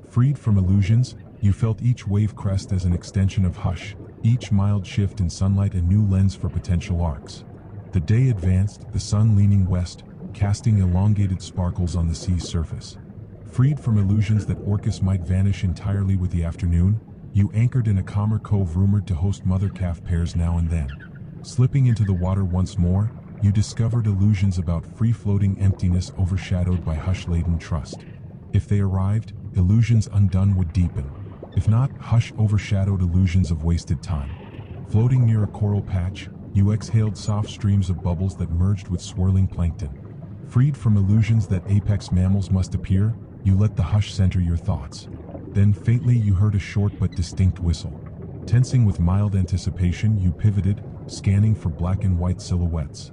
Freed from illusions, you felt each wave crest as an extension of hush, each mild shift in sunlight a new lens for potential arcs. The day advanced, the sun leaning west, casting elongated sparkles on the sea's surface. Freed from illusions that Orcus might vanish entirely with the afternoon, you anchored in a calmer cove rumored to host mother-calf pairs now and then. Slipping into the water once more, you discovered illusions about free-floating emptiness overshadowed by hush-laden trust. If they arrived, illusions undone would deepen. If not, hush overshadowed illusions of wasted time. Floating near a coral patch, you exhaled soft streams of bubbles that merged with swirling plankton. Freed from illusions that apex mammals must appear, you let the hush center your thoughts. Then faintly you heard a short but distinct whistle. Tensing with mild anticipation, you pivoted, scanning for black and white silhouettes.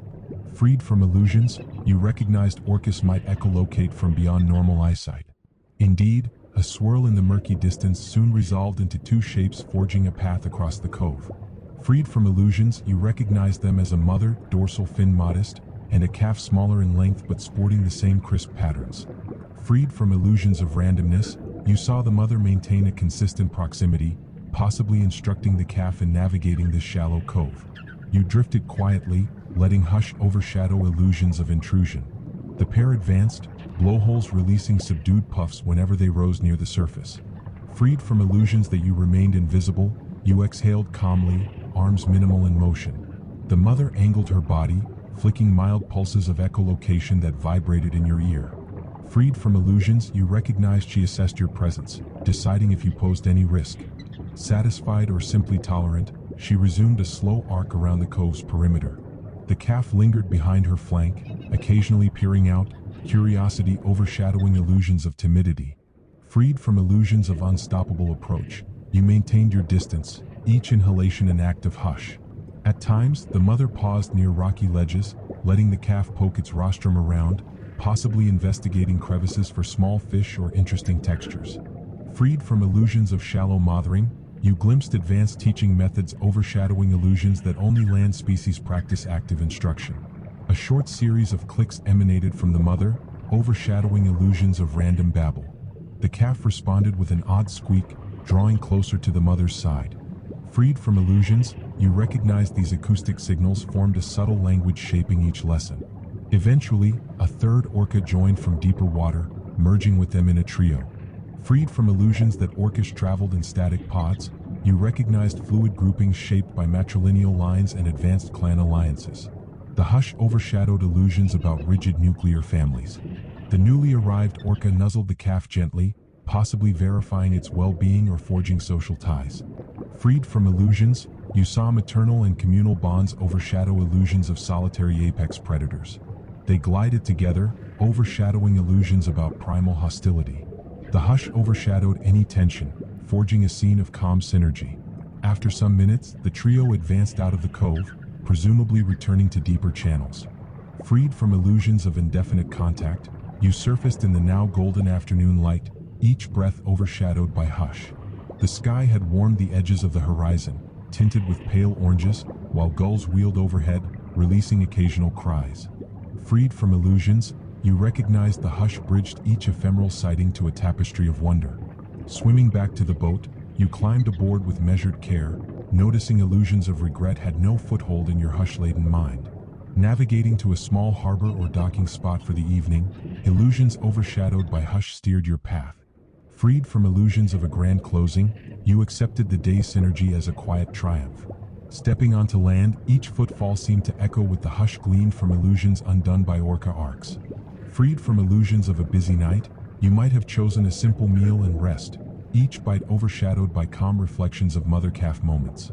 Freed from illusions, you recognized Orcus might echolocate from beyond normal eyesight. Indeed, a swirl in the murky distance soon resolved into two shapes forging a path across the cove. Freed from illusions, you recognized them as a mother, dorsal fin modest, and a calf smaller in length but sporting the same crisp patterns. Freed from illusions of randomness, you saw the mother maintain a consistent proximity, possibly instructing the calf in navigating this shallow cove. You drifted quietly, letting hush overshadow illusions of intrusion. The pair advanced, blowholes releasing subdued puffs whenever they rose near the surface. Freed from illusions that you remained invisible, you exhaled calmly, arms minimal in motion. The mother angled her body, flicking mild pulses of echolocation that vibrated in your ear. Freed from illusions, you recognized she assessed your presence, deciding if you posed any risk. Satisfied or simply tolerant, she resumed a slow arc around the cove's perimeter. The calf lingered behind her flank, occasionally peering out, curiosity overshadowing illusions of timidity. Freed from illusions of unstoppable approach, you maintained your distance, each inhalation an act of hush. At times, the mother paused near rocky ledges, letting the calf poke its rostrum around, possibly investigating crevices for small fish or interesting textures. Freed from illusions of shallow mothering, you glimpsed advanced teaching methods overshadowing illusions that only land species practice active instruction. A short series of clicks emanated from the mother, overshadowing illusions of random babble. The calf responded with an odd squeak, drawing closer to the mother's side. Freed from illusions, you recognized these acoustic signals formed a subtle language shaping each lesson. Eventually, a third orca joined from deeper water, merging with them in a trio. Freed from illusions that Orcus traveled in static pods, you recognized fluid groupings shaped by matrilineal lines and advanced clan alliances. The hush overshadowed illusions about rigid nuclear families. The newly arrived orca nuzzled the calf gently, possibly verifying its well-being or forging social ties. Freed from illusions, you saw maternal and communal bonds overshadow illusions of solitary apex predators. They glided together, overshadowing illusions about primal hostility. The hush overshadowed any tension, forging a scene of calm synergy. After some minutes, the trio advanced out of the cove, presumably returning to deeper channels. Freed from illusions of indefinite contact, you surfaced in the now golden afternoon light, each breath overshadowed by hush. The sky had warmed the edges of the horizon, tinted with pale oranges, while gulls wheeled overhead, releasing occasional cries. Freed from illusions, you recognized the hush bridged each ephemeral sighting to a tapestry of wonder. Swimming back to the boat, you climbed aboard with measured care, noticing illusions of regret had no foothold in your hush-laden mind. Navigating to a small harbor or docking spot for the evening, illusions overshadowed by hush steered your path. Freed from illusions of a grand closing, you accepted the day's synergy as a quiet triumph. Stepping onto land, each footfall seemed to echo with the hush gleaned from illusions undone by orca arcs. Freed from illusions of a busy night, you might have chosen a simple meal and rest, each bite overshadowed by calm reflections of mother-calf moments.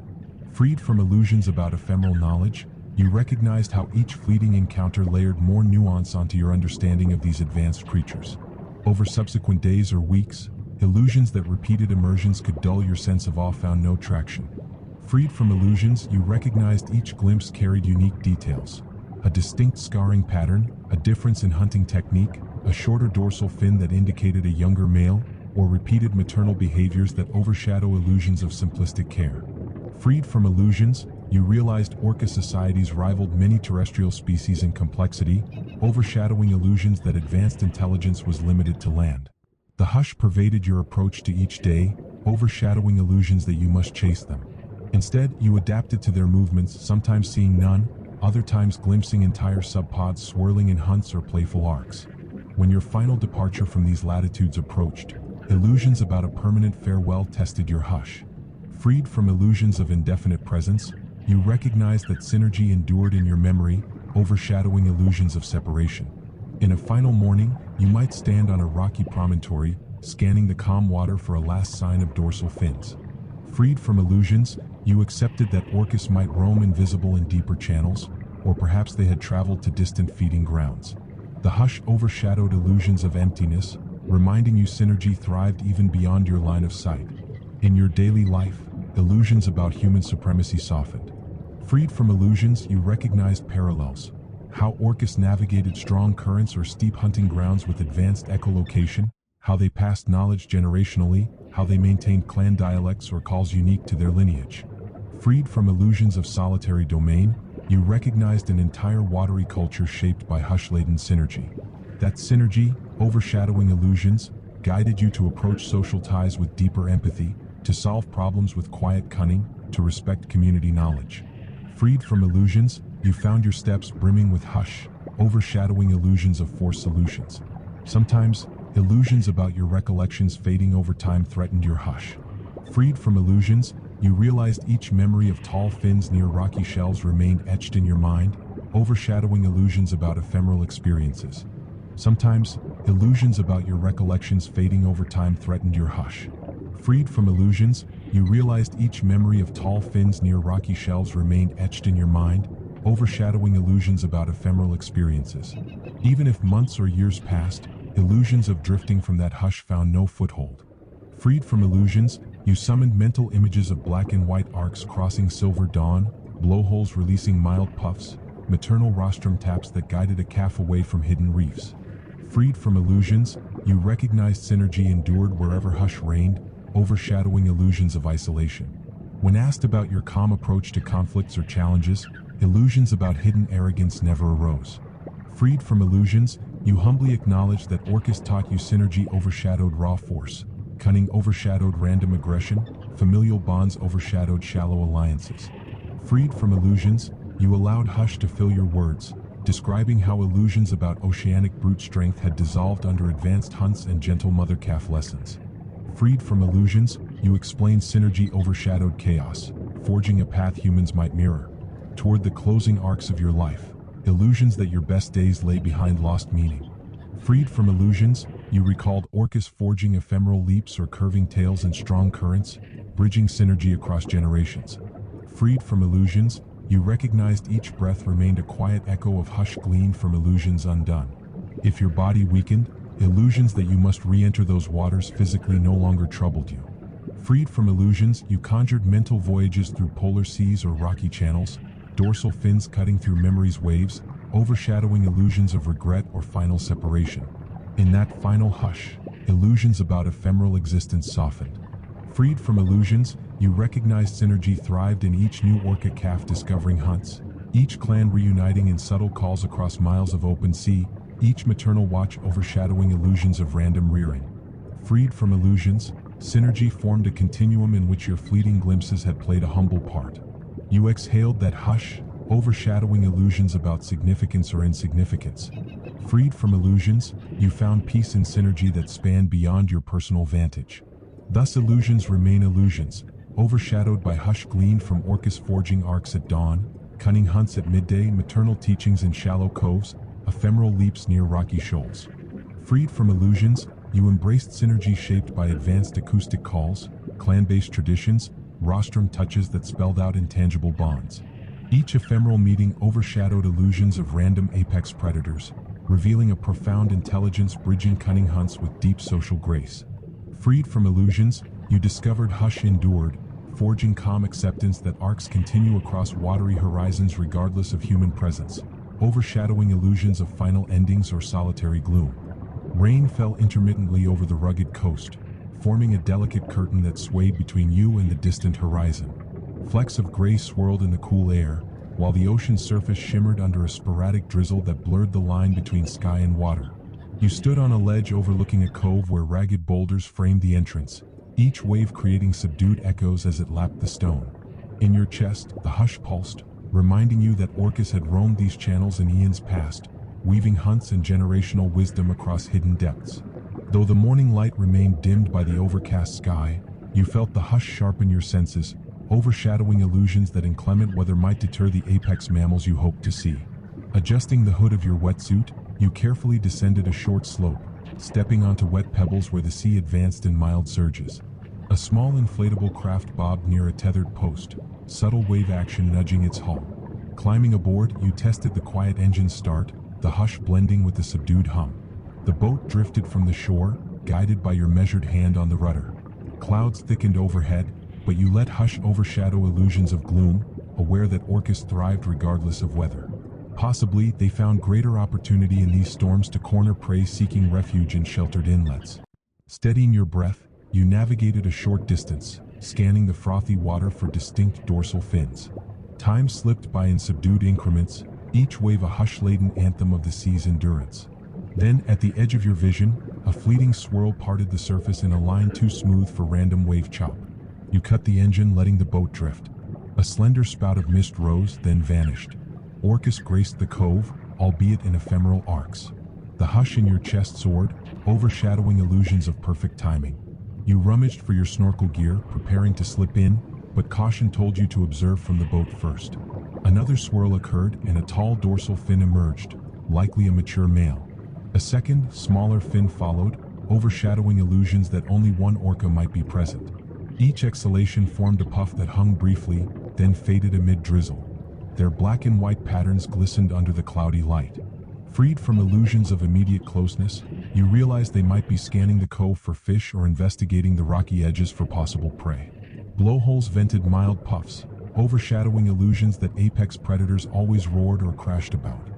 Freed from illusions about ephemeral knowledge, you recognized how each fleeting encounter layered more nuance onto your understanding of these advanced creatures. Over subsequent days or weeks, illusions that repeated immersions could dull your sense of awe found no traction. Freed from illusions, you recognized each glimpse carried unique details. A distinct scarring pattern, a difference in hunting technique, a shorter dorsal fin that indicated a younger male, or repeated maternal behaviors that overshadow illusions of simplistic care. Freed from illusions, you realized orca societies rivaled many terrestrial species in complexity, overshadowing illusions that advanced intelligence was limited to land. The hush pervaded your approach to each day, overshadowing illusions that you must chase them. Instead, you adapted to their movements, sometimes seeing none, other times glimpsing entire subpods swirling in hunts or playful arcs. When your final departure from these latitudes approached, illusions about a permanent farewell tested your hush. Freed from illusions of indefinite presence, you recognized that synergy endured in your memory, overshadowing illusions of separation. In a final morning, you might stand on a rocky promontory, scanning the calm water for a last sign of dorsal fins. Freed from illusions, you accepted that orcas might roam invisible in deeper channels, or perhaps they had traveled to distant feeding grounds. The hush overshadowed illusions of emptiness, reminding you synergy thrived even beyond your line of sight. In your daily life, illusions about human supremacy softened. Freed from illusions, you recognized parallels. How orcas navigated strong currents or steep hunting grounds with advanced echolocation, how they passed knowledge generationally, how they maintained clan dialects or calls unique to their lineage. Freed from illusions of solitary domain, you recognized an entire watery culture shaped by hush-laden synergy. That synergy, overshadowing illusions, guided you to approach social ties with deeper empathy, to solve problems with quiet cunning, to respect community knowledge. Freed from illusions, you found your steps brimming with hush, overshadowing illusions of forced solutions. Sometimes, illusions about your recollections fading over time threatened your hush. Freed from illusions, you realized each memory of tall fins near rocky shelves remained etched in your mind, overshadowing illusions about ephemeral experiences. Sometimes, illusions about your recollections fading over time threatened your hush. Freed from illusions, you realized each memory of tall fins near rocky shelves remained etched in your mind, overshadowing illusions about ephemeral experiences. Even if months or years passed, illusions of drifting from that hush found no foothold. Freed from illusions, you summoned mental images of black and white arcs crossing silver dawn, blowholes releasing mild puffs, maternal rostrum taps that guided a calf away from hidden reefs. Freed from illusions, you recognized synergy endured wherever hush reigned, overshadowing illusions of isolation. When asked about your calm approach to conflicts or challenges, illusions about hidden arrogance never arose. Freed from illusions, you humbly acknowledged that orcas taught you synergy overshadowed raw force, cunning overshadowed random aggression, familial bonds overshadowed shallow alliances. Freed from illusions, you allowed hush to fill your words, describing how illusions about oceanic brute strength had dissolved under advanced hunts and gentle mother-calf lessons. Freed from illusions, you explain synergy overshadowed chaos, forging a path humans might mirror. Toward the closing arcs of your life, illusions that your best days lay behind lost meaning. Freed from illusions, you recalled Orcus forging ephemeral leaps or curving tails and strong currents, bridging synergy across generations. Freed from illusions, you recognized each breath remained a quiet echo of hush gleaned from illusions undone. If your body weakened, illusions that you must re-enter those waters physically no longer troubled you. Freed from illusions, you conjured mental voyages through polar seas or rocky channels, dorsal fins cutting through memory's waves, overshadowing illusions of regret or final separation. In that final hush, illusions about ephemeral existence softened. Freed from illusions, you recognized synergy thrived in each new orca calf discovering hunts, each clan reuniting in subtle calls across miles of open sea, each maternal watch overshadowing illusions of random rearing. Freed from illusions, synergy formed a continuum in which your fleeting glimpses had played a humble part. You exhaled that hush, overshadowing illusions about significance or insignificance. Freed from illusions, you found peace in synergy that spanned beyond your personal vantage. Thus illusions remain illusions, overshadowed by hush gleaned from Orcus forging arcs at dawn, cunning hunts at midday, maternal teachings in shallow coves, ephemeral leaps near rocky shoals. Freed from illusions, you embraced synergy shaped by advanced acoustic calls, clan-based traditions, rostrum touches that spelled out intangible bonds. Each ephemeral meeting overshadowed illusions of random apex predators, revealing a profound intelligence bridging cunning hunts with deep social grace. Freed from illusions, you discovered hush endured, forging calm acceptance that arcs continue across watery horizons regardless of human presence, overshadowing illusions of final endings or solitary gloom. Rain fell intermittently over the rugged coast, forming a delicate curtain that swayed between you and the distant horizon. Flecks of gray swirled in the cool air, while the ocean's surface shimmered under a sporadic drizzle that blurred the line between sky and water. You stood on a ledge overlooking a cove where ragged boulders framed the entrance, each wave creating subdued echoes as it lapped the stone. In your chest, the hush pulsed, reminding you that Orcus had roamed these channels in eons past, weaving hunts and generational wisdom across hidden depths. Though the morning light remained dimmed by the overcast sky, you felt the hush sharpen your senses, overshadowing illusions that inclement weather might deter the apex mammals you hoped to see. Adjusting the hood of your wetsuit, you carefully descended a short slope, stepping onto wet pebbles where the sea advanced in mild surges. A small inflatable craft bobbed near a tethered post, subtle wave action nudging its hull. Climbing aboard, you tested the quiet engine start, the hush blending with the subdued hum. The boat drifted from the shore, guided by your measured hand on the rudder. Clouds thickened overhead, but you let hush overshadow illusions of gloom, aware that Orcus thrived regardless of weather. Possibly, they found greater opportunity in these storms to corner prey seeking refuge in sheltered inlets. Steadying your breath, you navigated a short distance, scanning the frothy water for distinct dorsal fins. Time slipped by in subdued increments, each wave a hush-laden anthem of the sea's endurance. Then, at the edge of your vision, a fleeting swirl parted the surface in a line too smooth for random wave chop. You cut the engine, letting the boat drift. A slender spout of mist rose, then vanished. Orcus graced the cove, albeit in ephemeral arcs. The hush in your chest soared, overshadowing illusions of perfect timing. You rummaged for your snorkel gear, preparing to slip in, but caution told you to observe from the boat first. Another swirl occurred, and a tall dorsal fin emerged, likely a mature male. A second, smaller fin followed, overshadowing illusions that only one orca might be present. Each exhalation formed a puff that hung briefly, then faded amid drizzle. Their black and white patterns glistened under the cloudy light. Freed from illusions of immediate closeness, you realized they might be scanning the cove for fish or investigating the rocky edges for possible prey. Blowholes vented mild puffs, overshadowing illusions that apex predators always roared or crashed about.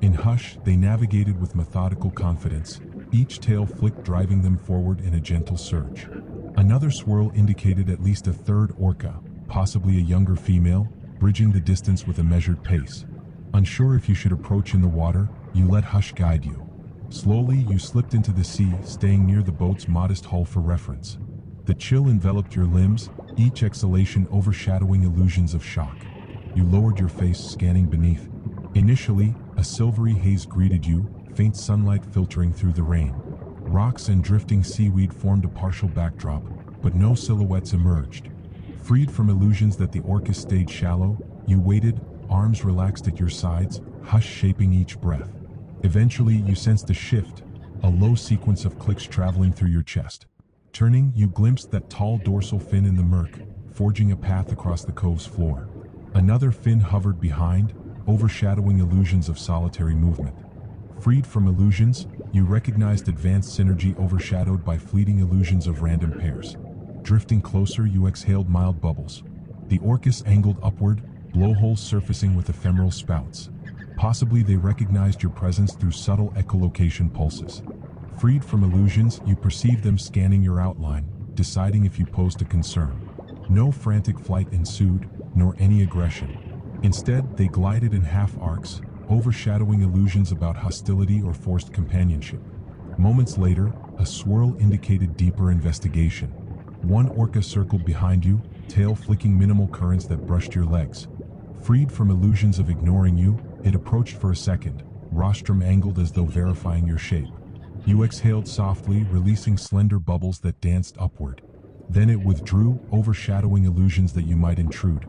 In hush, they navigated with methodical confidence, each tail flick driving them forward in a gentle surge. Another swirl indicated at least a third orca, possibly a younger female, bridging the distance with a measured pace. Unsure if you should approach in the water, you let hush guide you. Slowly, you slipped into the sea, staying near the boat's modest hull for reference. The chill enveloped your limbs, each exhalation overshadowing illusions of shock. You lowered your face, scanning beneath. Initially, a silvery haze greeted you, faint sunlight filtering through the rain. Rocks and drifting seaweed formed a partial backdrop, but no silhouettes emerged. Freed from illusions that the Orcus stayed shallow, you waited, arms relaxed at your sides, hush shaping each breath. Eventually, you sensed a shift, a low sequence of clicks traveling through your chest. Turning, you glimpsed that tall dorsal fin in the murk, forging a path across the cove's floor. Another fin hovered behind, overshadowing illusions of solitary movement. Freed from illusions, you recognized advanced synergy overshadowed by fleeting illusions of random pairs. Drifting closer, you exhaled mild bubbles. The Orcus angled upward, blowholes surfacing with ephemeral spouts. Possibly they recognized your presence through subtle echolocation pulses. Freed from illusions, you perceived them scanning your outline, deciding if you posed a concern. No frantic flight ensued, nor any aggression. Instead, they glided in half arcs, overshadowing illusions about hostility or forced companionship. Moments later, a swirl indicated deeper investigation. One orca circled behind you, tail flicking minimal currents that brushed your legs. Freed from illusions of ignoring you, it approached for a second, rostrum angled as though verifying your shape. You exhaled softly, releasing slender bubbles that danced upward. Then it withdrew, overshadowing illusions that you might intrude.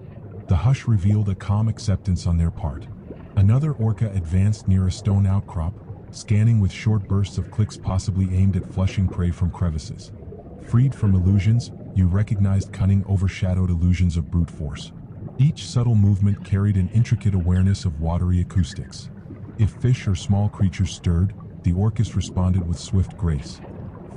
The hush revealed a calm acceptance on their part. Another orca advanced near a stone outcrop, scanning with short bursts of clicks possibly aimed at flushing prey from crevices. Freed from illusions, you recognized cunning overshadowed illusions of brute force. Each subtle movement carried an intricate awareness of watery acoustics. If fish or small creatures stirred, the Orcus responded with swift grace.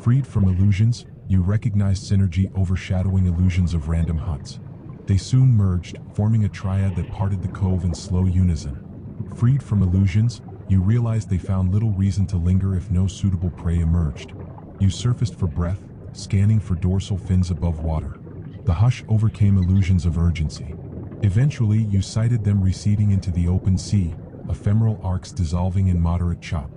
Freed from illusions, you recognized synergy overshadowing illusions of random hunts. They soon merged, forming a triad that parted the cove in slow unison. Freed from illusions, you realized they found little reason to linger if no suitable prey emerged. You surfaced for breath, scanning for dorsal fins above water. The hush overcame illusions of urgency. Eventually, you sighted them receding into the open sea, ephemeral arcs dissolving in moderate chop.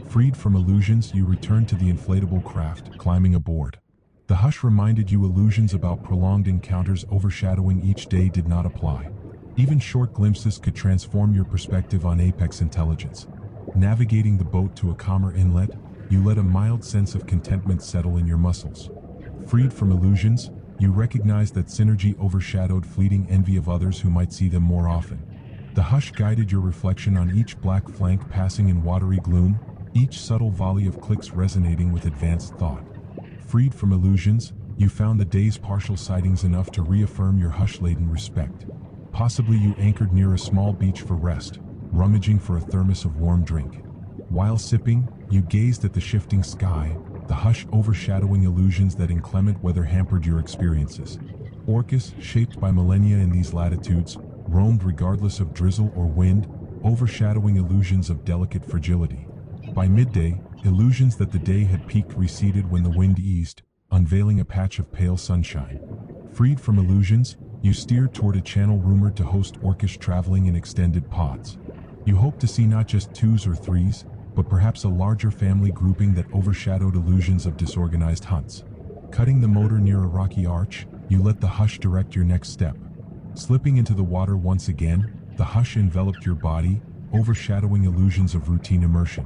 Freed from illusions, you returned to the inflatable craft, climbing aboard. The hush reminded you illusions about prolonged encounters overshadowing each day did not apply. Even short glimpses could transform your perspective on apex intelligence. Navigating the boat to a calmer inlet, you let a mild sense of contentment settle in your muscles. Freed from illusions, you recognized that synergy overshadowed fleeting envy of others who might see them more often. The hush guided your reflection on each black flank passing in watery gloom, each subtle volley of clicks resonating with advanced thought. Freed from illusions, you found the day's partial sightings enough to reaffirm your hush-laden respect. Possibly you anchored near a small beach for rest, rummaging for a thermos of warm drink. While sipping, you gazed at the shifting sky, the hush overshadowing illusions that inclement weather hampered your experiences. Orcus, shaped by millennia in these latitudes, roamed regardless of drizzle or wind, overshadowing illusions of delicate fragility. By midday, illusions that the day had peaked receded when the wind eased, unveiling a patch of pale sunshine. Freed from illusions, you steered toward a channel rumored to host Orcus traveling in extended pods. You hoped to see not just twos or threes, but perhaps a larger family grouping that overshadowed illusions of disorganized hunts. Cutting the motor near a rocky arch, you let the hush direct your next step. Slipping into the water once again, the hush enveloped your body, overshadowing illusions of routine immersion.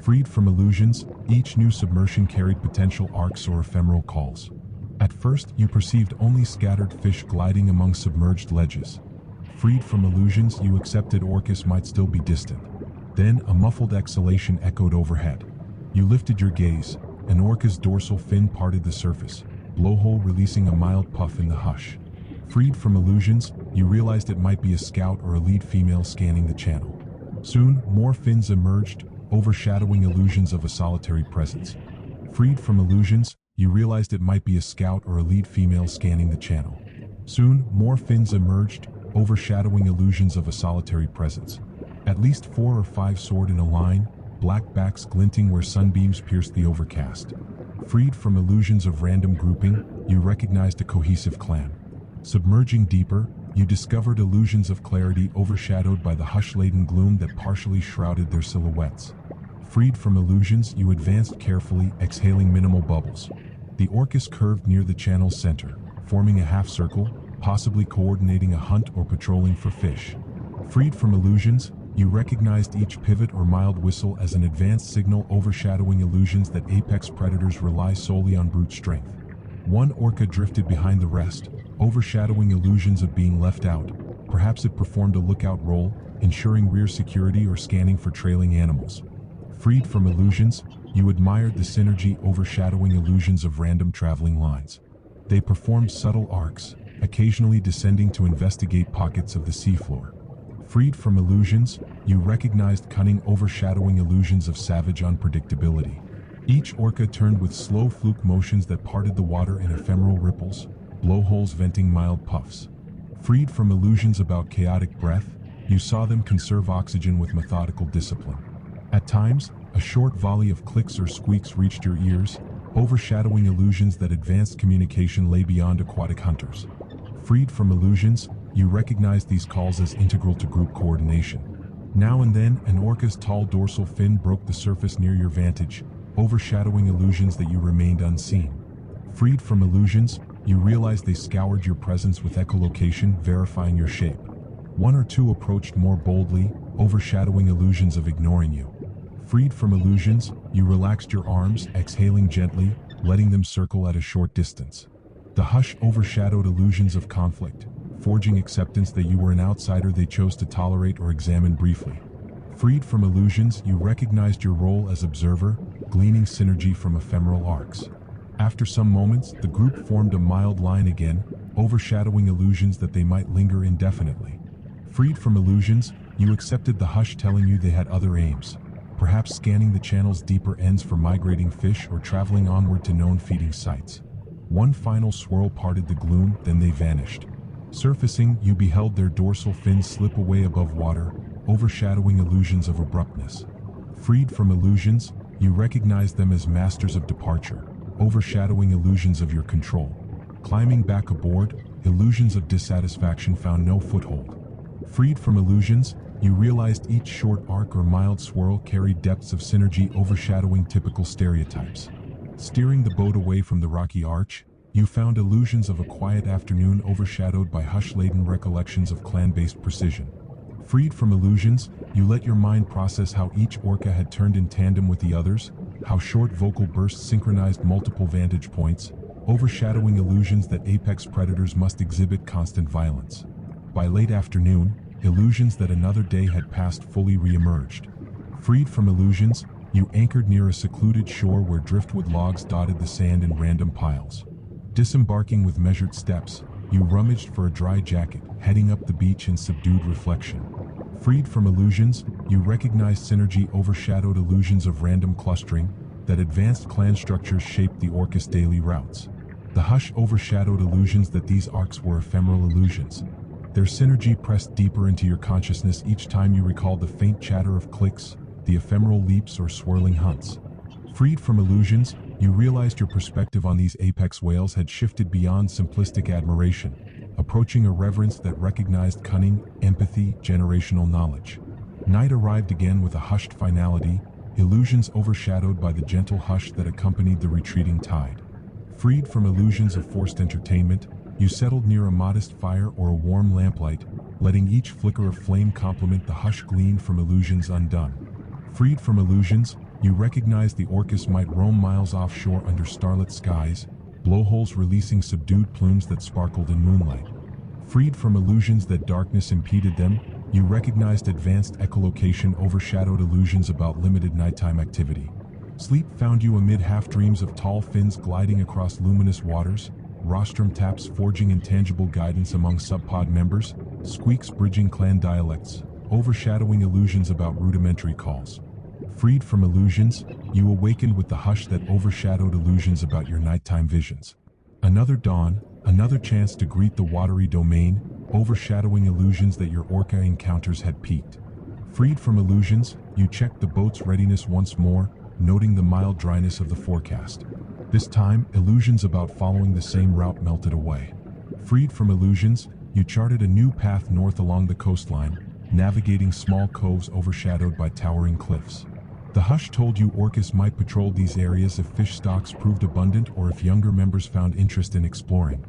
Freed from illusions, each new submersion carried potential arcs or ephemeral calls. At first, you perceived only scattered fish gliding among submerged ledges. Freed from illusions, you accepted Orcus might still be distant. Then, a muffled exhalation echoed overhead. You lifted your gaze. An orca's dorsal fin parted the surface, blowhole releasing a mild puff in the hush. Freed from illusions, you realized it might be a scout or a lead female scanning the channel. Soon, more fins emerged, overshadowing illusions of a solitary presence. Freed from illusions, you realized it might be a scout or a lead female scanning the channel. Soon, more fins emerged, overshadowing illusions of a solitary presence. At least 4 or 5 soared in a line, black backs glinting where sunbeams pierced the overcast. Freed from illusions of random grouping, you recognized a cohesive clan. Submerging deeper, you discovered illusions of clarity overshadowed by the hush-laden gloom that partially shrouded their silhouettes. Freed from illusions, you advanced carefully, exhaling minimal bubbles. The Orcus curved near the channel's center, forming a half-circle, possibly coordinating a hunt or patrolling for fish. Freed from illusions, you recognized each pivot or mild whistle as an advanced signal overshadowing illusions that apex predators rely solely on brute strength. One orca drifted behind the rest, overshadowing illusions of being left out. Perhaps it performed a lookout role, ensuring rear security or scanning for trailing animals. Freed from illusions, you admired the synergy overshadowing illusions of random traveling lines. They performed subtle arcs, occasionally descending to investigate pockets of the seafloor. Freed from illusions, you recognized cunning overshadowing illusions of savage unpredictability. Each orca turned with slow fluke motions that parted the water in ephemeral ripples, blowholes venting mild puffs. Freed from illusions about chaotic breath, you saw them conserve oxygen with methodical discipline. At times, a short volley of clicks or squeaks reached your ears, overshadowing illusions that advanced communication lay beyond aquatic hunters. Freed from illusions, you recognized these calls as integral to group coordination. Now and then, an orca's tall dorsal fin broke the surface near your vantage, overshadowing illusions that you remained unseen. Freed from illusions, you realized they scoured your presence with echolocation, verifying your shape. One or two approached more boldly, overshadowing illusions of ignoring you. Freed from illusions, you relaxed your arms, exhaling gently, letting them circle at a short distance. The hush overshadowed illusions of conflict, forging acceptance that you were an outsider they chose to tolerate or examine briefly. Freed from illusions, you recognized your role as observer, gleaning synergy from ephemeral arcs. After some moments, the group formed a mild line again, overshadowing illusions that they might linger indefinitely. Freed from illusions, you accepted the hush telling you they had other aims. Perhaps scanning the channel's deeper ends for migrating fish or traveling onward to known feeding sites. One final swirl parted the gloom, then they vanished. Surfacing, you beheld their dorsal fins slip away above water, overshadowing illusions of abruptness. Freed from illusions, you recognized them as masters of departure, overshadowing illusions of your control. Climbing back aboard, illusions of dissatisfaction found no foothold. Freed from illusions, you realized each short arc or mild swirl carried depths of synergy overshadowing typical stereotypes. Steering the boat away from the rocky arch, you found illusions of a quiet afternoon overshadowed by hush-laden recollections of clan-based precision. Freed from illusions, you let your mind process how each orca had turned in tandem with the others, how short vocal bursts synchronized multiple vantage points, overshadowing illusions that apex predators must exhibit constant violence. By late afternoon, illusions that another day had passed fully re-emerged. Freed from illusions, you anchored near a secluded shore where driftwood logs dotted the sand in random piles. Disembarking with measured steps, you rummaged for a dry jacket, heading up the beach in subdued reflection. Freed from illusions, you recognized synergy overshadowed illusions of random clustering, that advanced clan structures shaped the orca's daily routes. The hush overshadowed illusions that these arcs were ephemeral illusions. Their synergy pressed deeper into your consciousness each time you recalled the faint chatter of clicks, the ephemeral leaps or swirling hunts. Freed from illusions, you realized your perspective on these apex whales had shifted beyond simplistic admiration, approaching a reverence that recognized cunning, empathy, generational knowledge. Night arrived again with a hushed finality, illusions overshadowed by the gentle hush that accompanied the retreating tide. Freed from illusions of forced entertainment, you settled near a modest fire or a warm lamplight, letting each flicker of flame complement the hush gleaned from illusions undone. Freed from illusions, you recognized the orcas might roam miles offshore under starlit skies, blowholes releasing subdued plumes that sparkled in moonlight. Freed from illusions that darkness impeded them, you recognized advanced echolocation overshadowed illusions about limited nighttime activity. Sleep found you amid half-dreams of tall fins gliding across luminous waters, rostrum taps forging intangible guidance among subpod members, squeaks bridging clan dialects, overshadowing illusions about rudimentary calls. Freed from illusions, you awakened with the hush that overshadowed illusions about your nighttime visions. Another dawn, another chance to greet the watery domain, overshadowing illusions that your orca encounters had peaked. Freed from illusions, you checked the boat's readiness once more, noting the mild dryness of the forecast. This time, illusions about following the same route melted away. Freed from illusions, you charted a new path north along the coastline, navigating small coves overshadowed by towering cliffs. The hush told you orcas might patrol these areas if fish stocks proved abundant or if younger members found interest in exploring.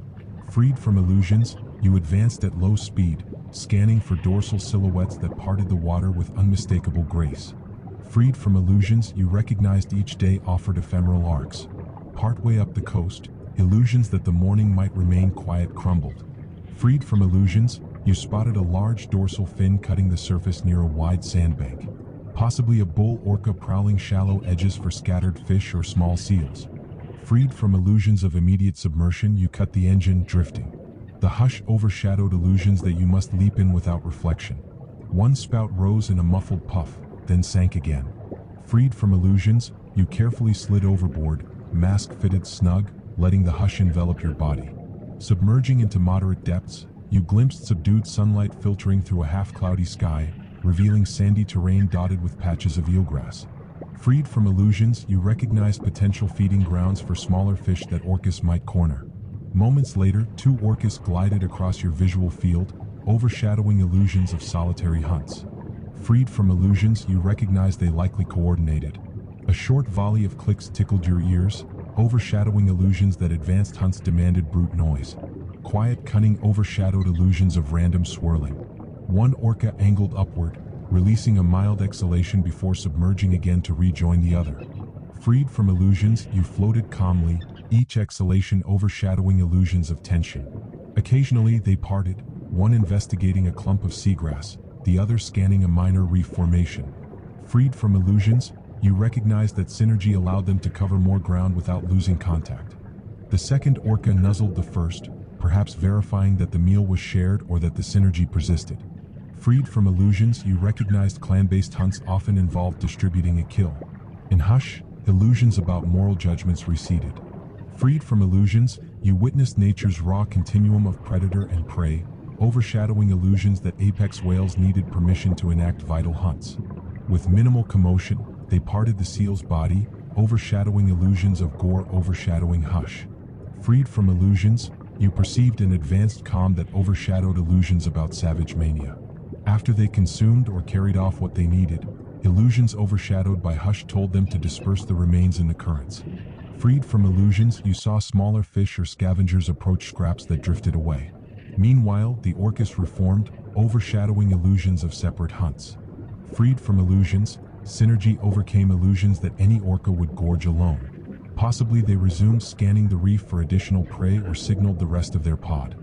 Freed from illusions, you advanced at low speed, scanning for dorsal silhouettes that parted the water with unmistakable grace. Freed from illusions, you recognized each day offered ephemeral arcs. Partway up the coast, illusions that the morning might remain quiet crumbled. Freed from illusions, you spotted a large dorsal fin cutting the surface near a wide sandbank. Possibly a bull orca prowling shallow edges for scattered fish or small seals. Freed from illusions of immediate submersion, you cut the engine, drifting. The hush overshadowed illusions that you must leap in without reflection. One spout rose in a muffled puff, then sank again. Freed from illusions, you carefully slid overboard, mask fitted snug, letting the hush envelop your body. Submerging into moderate depths, you glimpsed subdued sunlight filtering through a half-cloudy sky, revealing sandy terrain dotted with patches of eelgrass. Freed from illusions, you recognized potential feeding grounds for smaller fish that orcas might corner. Moments later, two orcas glided across your visual field, overshadowing illusions of solitary hunts. Freed from illusions, you recognized they likely coordinated. A short volley of clicks tickled your ears, overshadowing illusions that advanced hunts demanded brute noise. Quiet cunning overshadowed illusions of random swirling. One orca angled upward, releasing a mild exhalation before submerging again to rejoin the other. Freed from illusions, you floated calmly, each exhalation overshadowing illusions of tension. Occasionally they parted, one investigating a clump of seagrass, the other scanning a minor reef formation. Freed from illusions, you recognized that synergy allowed them to cover more ground without losing contact. The second orca nuzzled the first, perhaps verifying that the meal was shared or that the synergy persisted. Freed from illusions, you recognized clan-based hunts often involved distributing a kill. In hush, illusions about moral judgments receded. Freed from illusions, you witnessed nature's raw continuum of predator and prey, overshadowing illusions that apex whales needed permission to enact vital hunts. With minimal commotion, they parted the seal's body, overshadowing illusions of gore overshadowing hush. Freed from illusions, you perceived an advanced calm that overshadowed illusions about savage mania. After they consumed or carried off what they needed, illusions overshadowed by hush told them to disperse the remains in the currents. Freed from illusions, you saw smaller fish or scavengers approach scraps that drifted away. Meanwhile, the orcas reformed, overshadowing illusions of separate hunts. Freed from illusions, synergy overcame illusions that any orca would gorge alone. Possibly they resumed scanning the reef for additional prey or signaled the rest of their pod.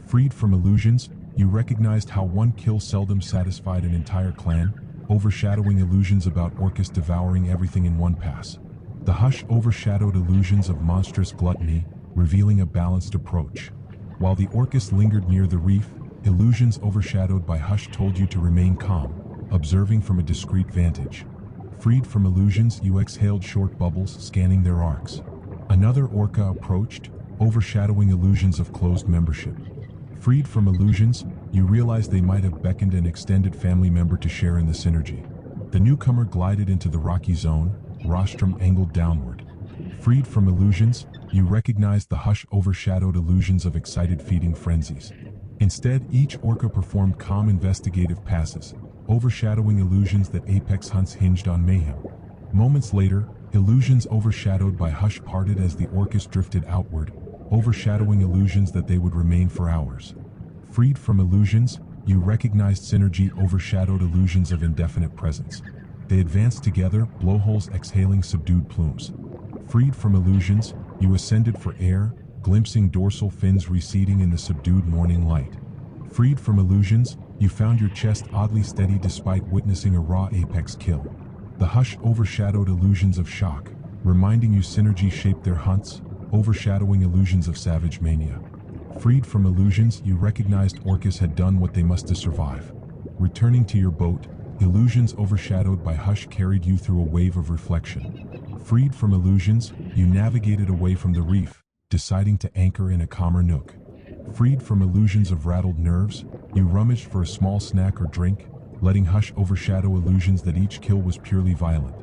Freed from illusions, you recognized how one kill seldom satisfied an entire clan, overshadowing illusions about orcas devouring everything in one pass. The hush overshadowed illusions of monstrous gluttony, revealing a balanced approach. While the orcas lingered near the reef, illusions overshadowed by hush told you to remain calm, observing from a discreet vantage. Freed from illusions, you exhaled short bubbles, scanning their arcs. Another orca approached, overshadowing illusions of closed membership. Freed from illusions, you realized they might have beckoned an extended family member to share in the synergy. The newcomer glided into the rocky zone, rostrum angled downward. Freed from illusions, you recognized the hush overshadowed illusions of excited feeding frenzies. Instead, each orca performed calm investigative passes, overshadowing illusions that apex hunts hinged on mayhem. Moments later, illusions overshadowed by hush parted as the orcas drifted outward, overshadowing illusions that they would remain for hours. Freed from illusions, you recognized synergy overshadowed illusions of indefinite presence. They advanced together, blowholes exhaling subdued plumes. Freed from illusions, you ascended for air, glimpsing dorsal fins receding in the subdued morning light. Freed from illusions, you found your chest oddly steady despite witnessing a raw apex kill. The hush overshadowed illusions of shock, reminding you synergy shaped their hunts, overshadowing illusions of savage mania. Freed from illusions, you recognized orcas had done what they must to survive. Returning to your boat, illusions overshadowed by hush carried you through a wave of reflection. Freed from illusions, you navigated away from the reef, deciding to anchor in a calmer nook. Freed from illusions of rattled nerves, you rummaged for a small snack or drink, letting hush overshadow illusions that each kill was purely violent.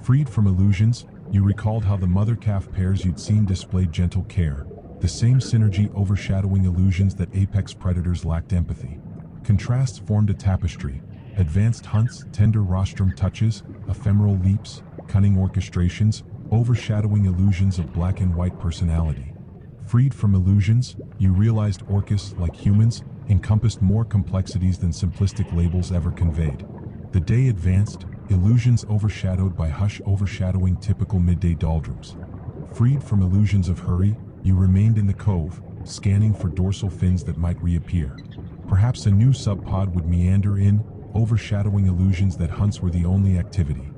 Freed from illusions, you recalled how the mother-calf pairs you'd seen displayed gentle care, the same synergy overshadowing illusions that apex predators lacked empathy. Contrasts formed a tapestry: advanced hunts, tender rostrum touches, ephemeral leaps, cunning orchestrations, overshadowing illusions of black and white personality. Freed from illusions, you realized Orcus, like humans, encompassed more complexities than simplistic labels ever conveyed. The day advanced, illusions overshadowed by hush overshadowing typical midday doldrums. Freed from illusions of hurry, you remained in the cove, scanning for dorsal fins that might reappear. Perhaps a new subpod would meander in, overshadowing illusions that hunts were the only activity.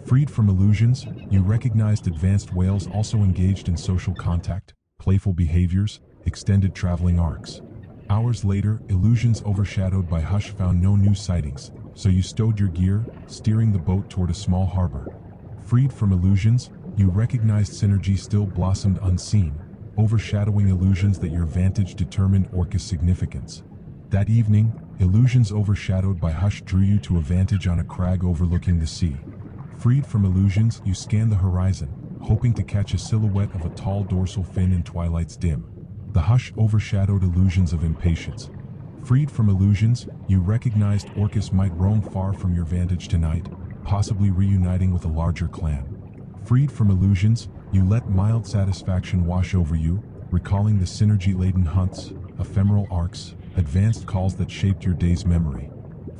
Freed from illusions, you recognized advanced whales also engaged in social contact, playful behaviors, extended traveling arcs. Hours later, illusions overshadowed by hush found no new sightings, so you stowed your gear, steering the boat toward a small harbor. Freed from illusions, you recognized synergy still blossomed unseen, overshadowing illusions that your vantage determined Orcus' significance. That evening, illusions overshadowed by hush drew you to a vantage on a crag overlooking the sea. Freed from illusions, you scanned the horizon, hoping to catch a silhouette of a tall dorsal fin in twilight's dim. The hush overshadowed illusions of impatience. Freed from illusions, you recognized Orcus might roam far from your vantage tonight, possibly reuniting with a larger clan. Freed from illusions, you let mild satisfaction wash over you, recalling the synergy-laden hunts, ephemeral arcs, advanced calls that shaped your day's memory.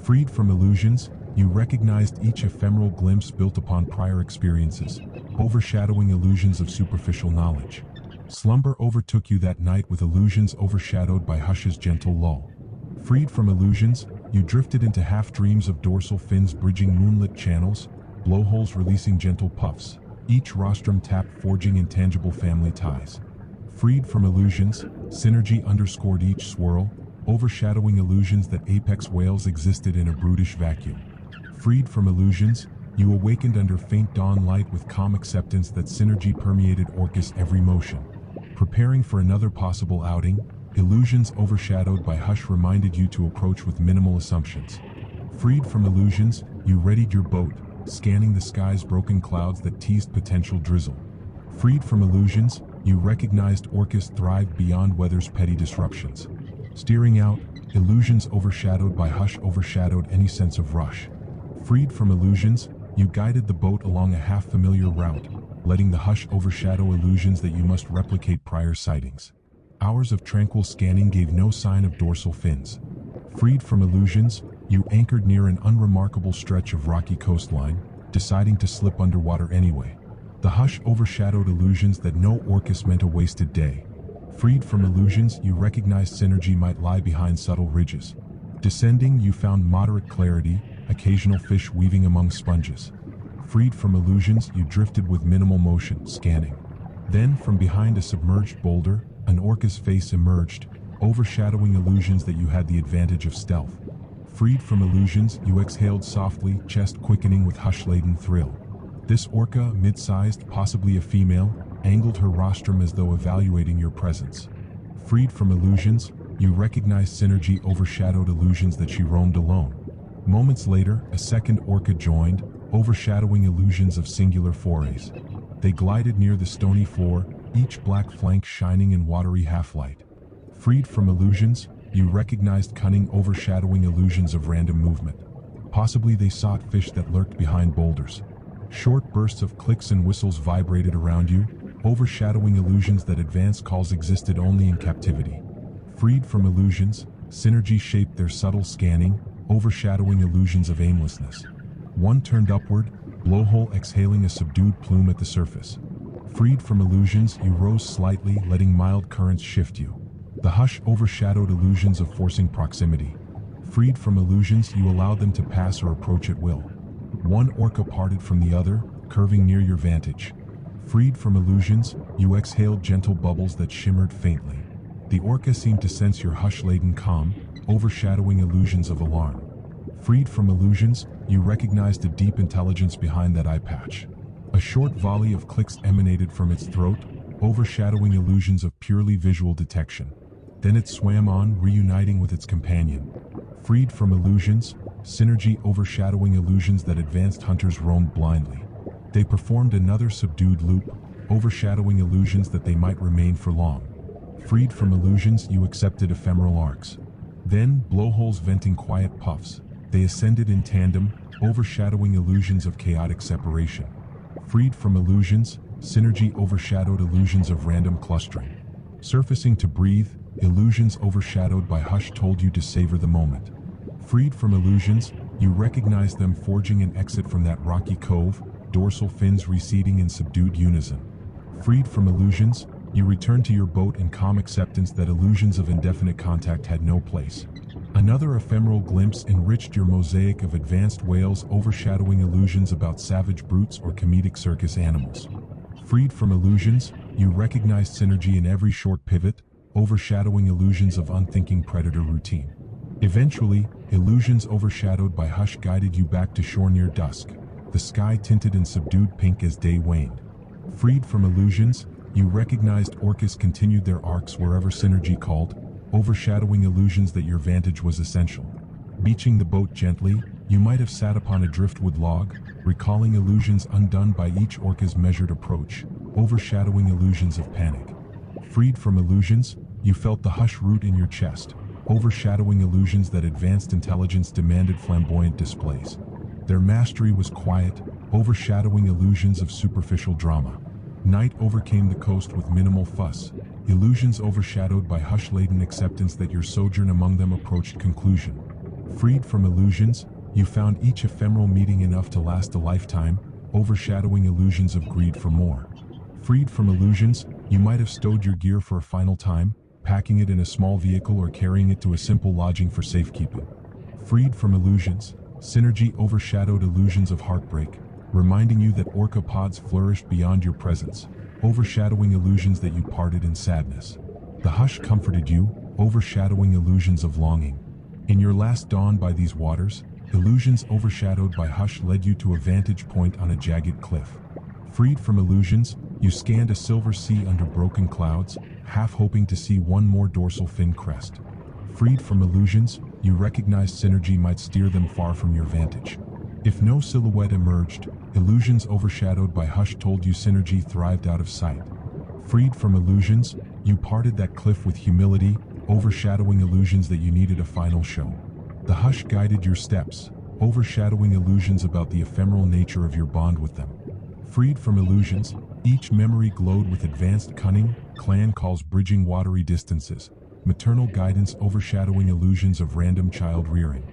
Freed from illusions, you recognized each ephemeral glimpse built upon prior experiences, overshadowing illusions of superficial knowledge. Slumber overtook you that night with illusions overshadowed by hush's gentle lull. Freed from illusions, you drifted into half-dreams of dorsal fins bridging moonlit channels, blowholes releasing gentle puffs, each rostrum tap forging intangible family ties. Freed from illusions, synergy underscored each swirl, overshadowing illusions that apex whales existed in a brutish vacuum. Freed from illusions, you awakened under faint dawn light with calm acceptance that synergy permeated Orcus' every motion. Preparing for another possible outing, illusions overshadowed by hush reminded you to approach with minimal assumptions. Freed from illusions, you readied your boat, scanning the sky's broken clouds that teased potential drizzle. Freed from illusions, you recognized Orcus thrived beyond weather's petty disruptions. Steering out, illusions overshadowed by hush overshadowed any sense of rush. Freed from illusions, you guided the boat along a half-familiar route, letting the hush overshadow illusions that you must replicate prior sightings. Hours of tranquil scanning gave no sign of dorsal fins. Freed from illusions, you anchored near an unremarkable stretch of rocky coastline, deciding to slip underwater anyway. The hush overshadowed illusions that no Orcus meant a wasted day. Freed from illusions, you recognized synergy might lie behind subtle ridges. Descending, you found moderate clarity, occasional fish weaving among sponges. Freed from illusions, you drifted with minimal motion, scanning. Then, from behind a submerged boulder, an Orcus face emerged, overshadowing illusions that you had the advantage of stealth. Freed from illusions, you exhaled softly, chest quickening with hush-laden thrill. This orca, mid-sized, possibly a female, angled her rostrum as though evaluating your presence. Freed from illusions, you recognized synergy overshadowed illusions that she roamed alone. Moments later, a second orca joined, overshadowing illusions of singular forays. They glided near the stony floor, each black flank shining in watery half-light. Freed from illusions, you recognized cunning overshadowing illusions of random movement. Possibly they sought fish that lurked behind boulders. Short bursts of clicks and whistles vibrated around you, overshadowing illusions that advanced calls existed only in captivity. Freed from illusions, synergy shaped their subtle scanning, overshadowing illusions of aimlessness. One turned upward, blowhole exhaling a subdued plume at the surface. Freed from illusions, you rose slightly, letting mild currents shift you. The hush overshadowed illusions of forcing proximity. Freed from illusions, you allowed them to pass or approach at will. One orca parted from the other, curving near your vantage. Freed from illusions, you exhaled gentle bubbles that shimmered faintly. The orca seemed to sense your hush-laden calm, overshadowing illusions of alarm. Freed from illusions, you recognized a deep intelligence behind that eye patch. A short volley of clicks emanated from its throat, overshadowing illusions of purely visual detection. Then it swam on, reuniting with its companion. Freed from illusions, synergy overshadowing illusions that advanced hunters roamed blindly. They performed another subdued loop, overshadowing illusions that they might remain for long. Freed from illusions, you accepted ephemeral arcs. Then, blowholes venting quiet puffs, they ascended in tandem, overshadowing illusions of chaotic separation. Freed from illusions, synergy overshadowed illusions of random clustering. Surfacing to breathe, illusions overshadowed by hush told you to savor the moment. Freed from illusions, you recognized them forging an exit from that rocky cove, dorsal fins receding in subdued unison. Freed from illusions, you returned to your boat in calm acceptance that illusions of indefinite contact had no place. Another ephemeral glimpse enriched your mosaic of advanced whales overshadowing illusions about savage brutes or comedic circus animals. Freed from illusions, you recognized synergy in every short pivot, overshadowing illusions of unthinking predator routine. Eventually, illusions overshadowed by hush guided you back to shore near dusk, the sky tinted in subdued pink as day waned. Freed from illusions, you recognized orcas continued their arcs wherever synergy called, overshadowing illusions that your vantage was essential. Beaching the boat gently, you might have sat upon a driftwood log, recalling illusions undone by each orca's measured approach, overshadowing illusions of panic. Freed from illusions, you felt the hush root in your chest, overshadowing illusions that advanced intelligence demanded flamboyant displays. Their mastery was quiet, overshadowing illusions of superficial drama. Night overcame the coast with minimal fuss, illusions overshadowed by hush-laden acceptance that your sojourn among them approached conclusion. Freed from illusions, you found each ephemeral meeting enough to last a lifetime, overshadowing illusions of greed for more. Freed from illusions, you might have stowed your gear for a final time, packing it in a small vehicle or carrying it to a simple lodging for safekeeping. Freed from illusions, synergy overshadowed illusions of heartbreak, reminding you that orca pods flourished beyond your presence, overshadowing illusions that you parted in sadness. The hush comforted you, overshadowing illusions of longing. In your last dawn by these waters, illusions overshadowed by hush led you to a vantage point on a jagged cliff. Freed from illusions, you scanned a silver sea under broken clouds, half hoping to see one more dorsal fin crest. Freed from illusions, you recognized synergy might steer them far from your vantage. If no silhouette emerged, illusions overshadowed by hush told you synergy thrived out of sight. Freed from illusions, you parted that cliff with humility, overshadowing illusions that you needed a final show. The hush guided your steps, overshadowing illusions about the ephemeral nature of your bond with them. Freed from illusions, each memory glowed with advanced cunning, clan calls bridging watery distances, maternal guidance overshadowing illusions of random child rearing.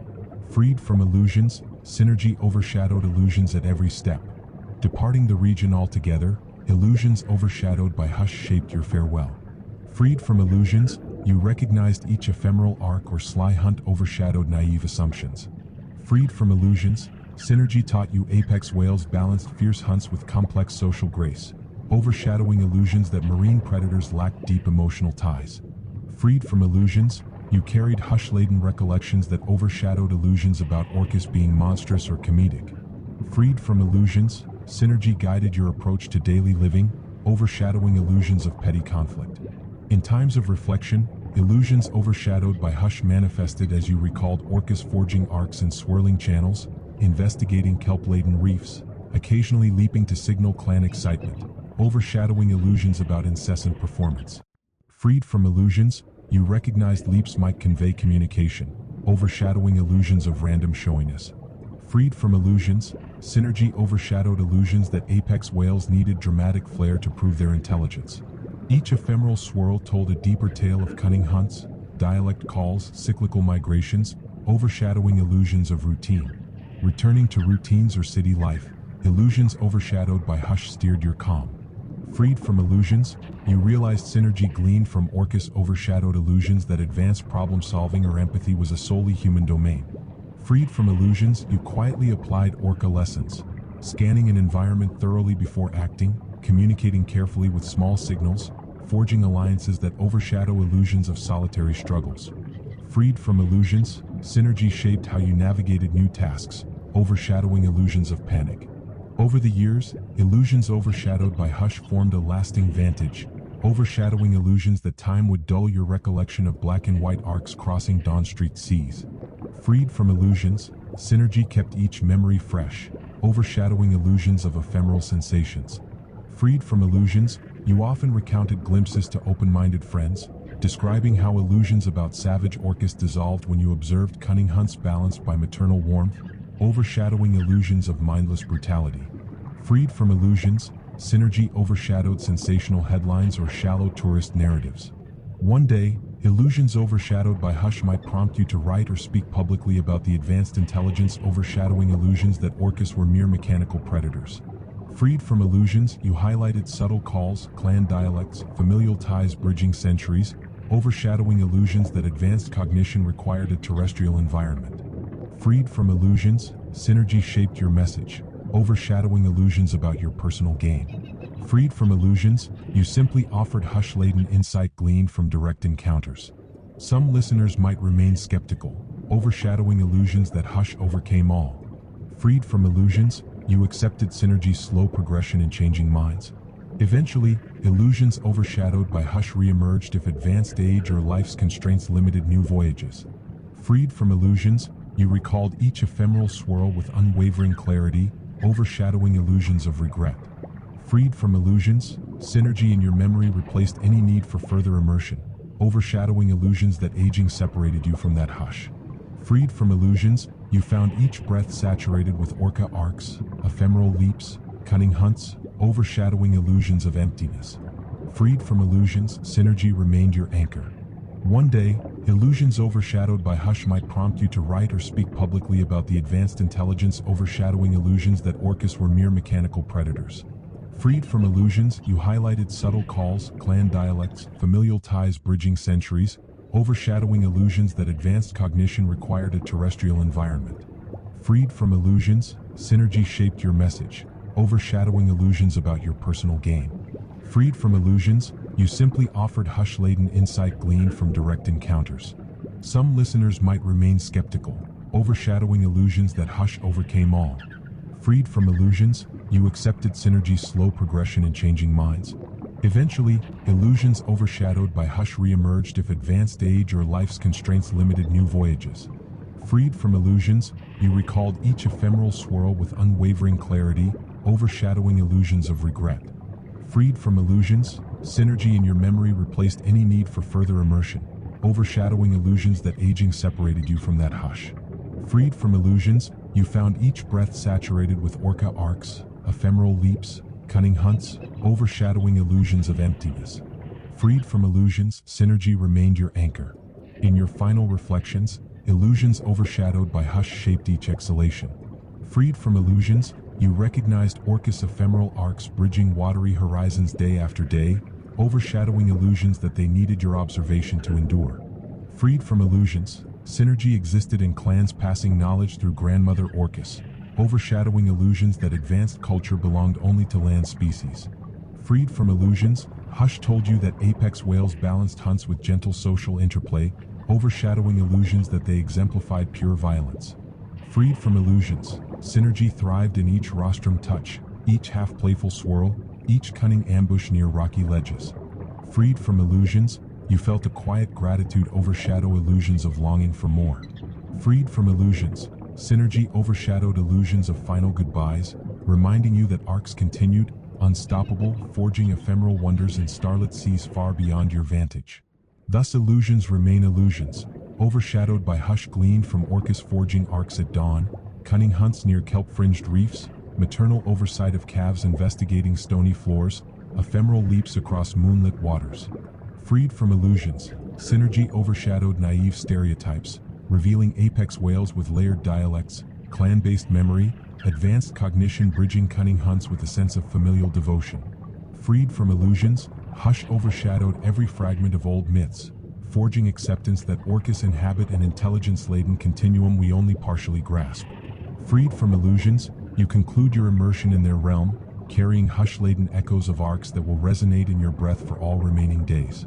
Freed from illusions, synergy overshadowed illusions at every step. Departing the region altogether, illusions overshadowed by hush shaped your farewell. Freed from illusions, you recognized each ephemeral arc or sly hunt overshadowed naive assumptions. Freed from illusions, synergy taught you apex whales balanced fierce hunts with complex social grace, overshadowing illusions that marine predators lacked deep emotional ties. Freed from illusions, you carried hush-laden recollections that overshadowed illusions about orcas being monstrous or comedic. Freed from illusions, synergy guided your approach to daily living, overshadowing illusions of petty conflict. In times of reflection, illusions overshadowed by hush manifested as you recalled orcas forging arcs in swirling channels, investigating kelp-laden reefs, occasionally leaping to signal clan excitement, overshadowing illusions about incessant performance. Freed from illusions, you recognized leaps might convey communication, overshadowing illusions of random showiness. Freed from illusions, synergy overshadowed illusions that apex whales needed dramatic flair to prove their intelligence. Each ephemeral swirl told a deeper tale of cunning hunts, dialect calls, cyclical migrations, overshadowing illusions of routine. Returning to routines or city life, illusions overshadowed by hush steered your calm. Freed from illusions, you realized synergy gleaned from orcas overshadowed illusions that advanced problem-solving or empathy was a solely human domain. Freed from illusions, you quietly applied orca lessons, scanning an environment thoroughly before acting, communicating carefully with small signals, forging alliances that overshadow illusions of solitary struggles. Freed from illusions, synergy shaped how you navigated new tasks, overshadowing illusions of panic. Over the years, illusions overshadowed by hush formed a lasting vantage, overshadowing illusions that time would dull your recollection of black and white arcs crossing Dawn Street seas. Freed from illusions, synergy kept each memory fresh, overshadowing illusions of ephemeral sensations. Freed from illusions, you often recounted glimpses to open-minded friends, describing how illusions about savage orcas dissolved when you observed cunning hunts balanced by maternal warmth, overshadowing illusions of mindless brutality. Freed from illusions, synergy overshadowed sensational headlines or shallow tourist narratives, One day, illusions overshadowed by Hush might prompt you to write or speak publicly about the advanced intelligence overshadowing illusions that Orcus were mere mechanical predators. Freed from illusions, you highlighted subtle calls, clan dialects, familial ties bridging centuries, overshadowing illusions that advanced cognition required a terrestrial environment. Freed from illusions, synergy shaped your message, overshadowing illusions about your personal gain. Freed from illusions, you simply offered hush-laden insight gleaned from direct encounters. Some listeners might remain skeptical, overshadowing illusions that Hush overcame all. Freed from illusions, you accepted synergy's slow progression in changing minds. Eventually, illusions overshadowed by Hush re-emerged if advanced age or life's constraints limited new voyages. Freed from illusions, you recalled each ephemeral swirl with unwavering clarity, overshadowing illusions of regret. Freed from illusions, synergy in your memory replaced any need for further immersion, overshadowing illusions that aging separated you from that Hush. Freed from illusions, you found each breath saturated with Orca arcs, ephemeral leaps, cunning hunts, overshadowing illusions of emptiness. Freed from illusions, synergy remained your anchor. One day, illusions overshadowed by Hush might prompt you to write or speak publicly about the advanced intelligence overshadowing illusions that Orcus were mere mechanical predators. Freed from illusions, you highlighted subtle calls, clan dialects, familial ties bridging centuries, overshadowing illusions that advanced cognition required a terrestrial environment. Freed from illusions, synergy shaped your message, overshadowing illusions about your personal gain. Freed from illusions, you simply offered hush-laden insight gleaned from direct encounters. Some listeners might remain skeptical, overshadowing illusions that Hush overcame all. Freed from illusions, you accepted synergy's slow progression in changing minds. Eventually, illusions overshadowed by Hush re-emerged if advanced age or life's constraints limited new voyages. Freed from illusions, you recalled each ephemeral swirl with unwavering clarity, overshadowing illusions of regret. Freed from illusions, synergy in your memory replaced any need for further immersion, overshadowing illusions that aging separated you from that Hush. Freed from illusions, you found each breath saturated with Orca arcs, ephemeral leaps, cunning hunts, overshadowing illusions of emptiness. Freed from illusions, synergy remained your anchor. In your final reflections, illusions overshadowed by Hush shaped each exhalation. Freed from illusions, you recognized Orcus' ephemeral arcs bridging watery horizons day after day, overshadowing illusions that they needed your observation to endure. Freed from illusions, synergy existed in clans passing knowledge through grandmother Orcus, overshadowing illusions that advanced culture belonged only to land species. Freed from illusions, Hush told you that apex whales balanced hunts with gentle social interplay, overshadowing illusions that they exemplified pure violence. Freed from illusions, synergy thrived in each rostrum touch, each half-playful swirl, each cunning ambush near rocky ledges. Freed from illusions, you felt a quiet gratitude overshadow illusions of longing for more. Freed from illusions, synergy overshadowed illusions of final goodbyes, reminding you that arcs continued, unstoppable, forging ephemeral wonders in starlit seas far beyond your vantage. Thus illusions remain illusions, overshadowed by Hush gleaned from Orcus forging arcs at dawn, cunning hunts near kelp-fringed reefs, maternal oversight of calves investigating stony floors, ephemeral leaps across moonlit waters. Freed from illusions, synergy overshadowed naive stereotypes, revealing apex whales with layered dialects, clan-based memory, advanced cognition bridging cunning hunts with a sense of familial devotion. Freed from illusions, Hush overshadowed every fragment of old myths, forging acceptance that Orcus inhabit an intelligence-laden continuum we only partially grasp. Freed from illusions, you conclude your immersion in their realm, carrying hush-laden echoes of arcs that will resonate in your breath for all remaining days.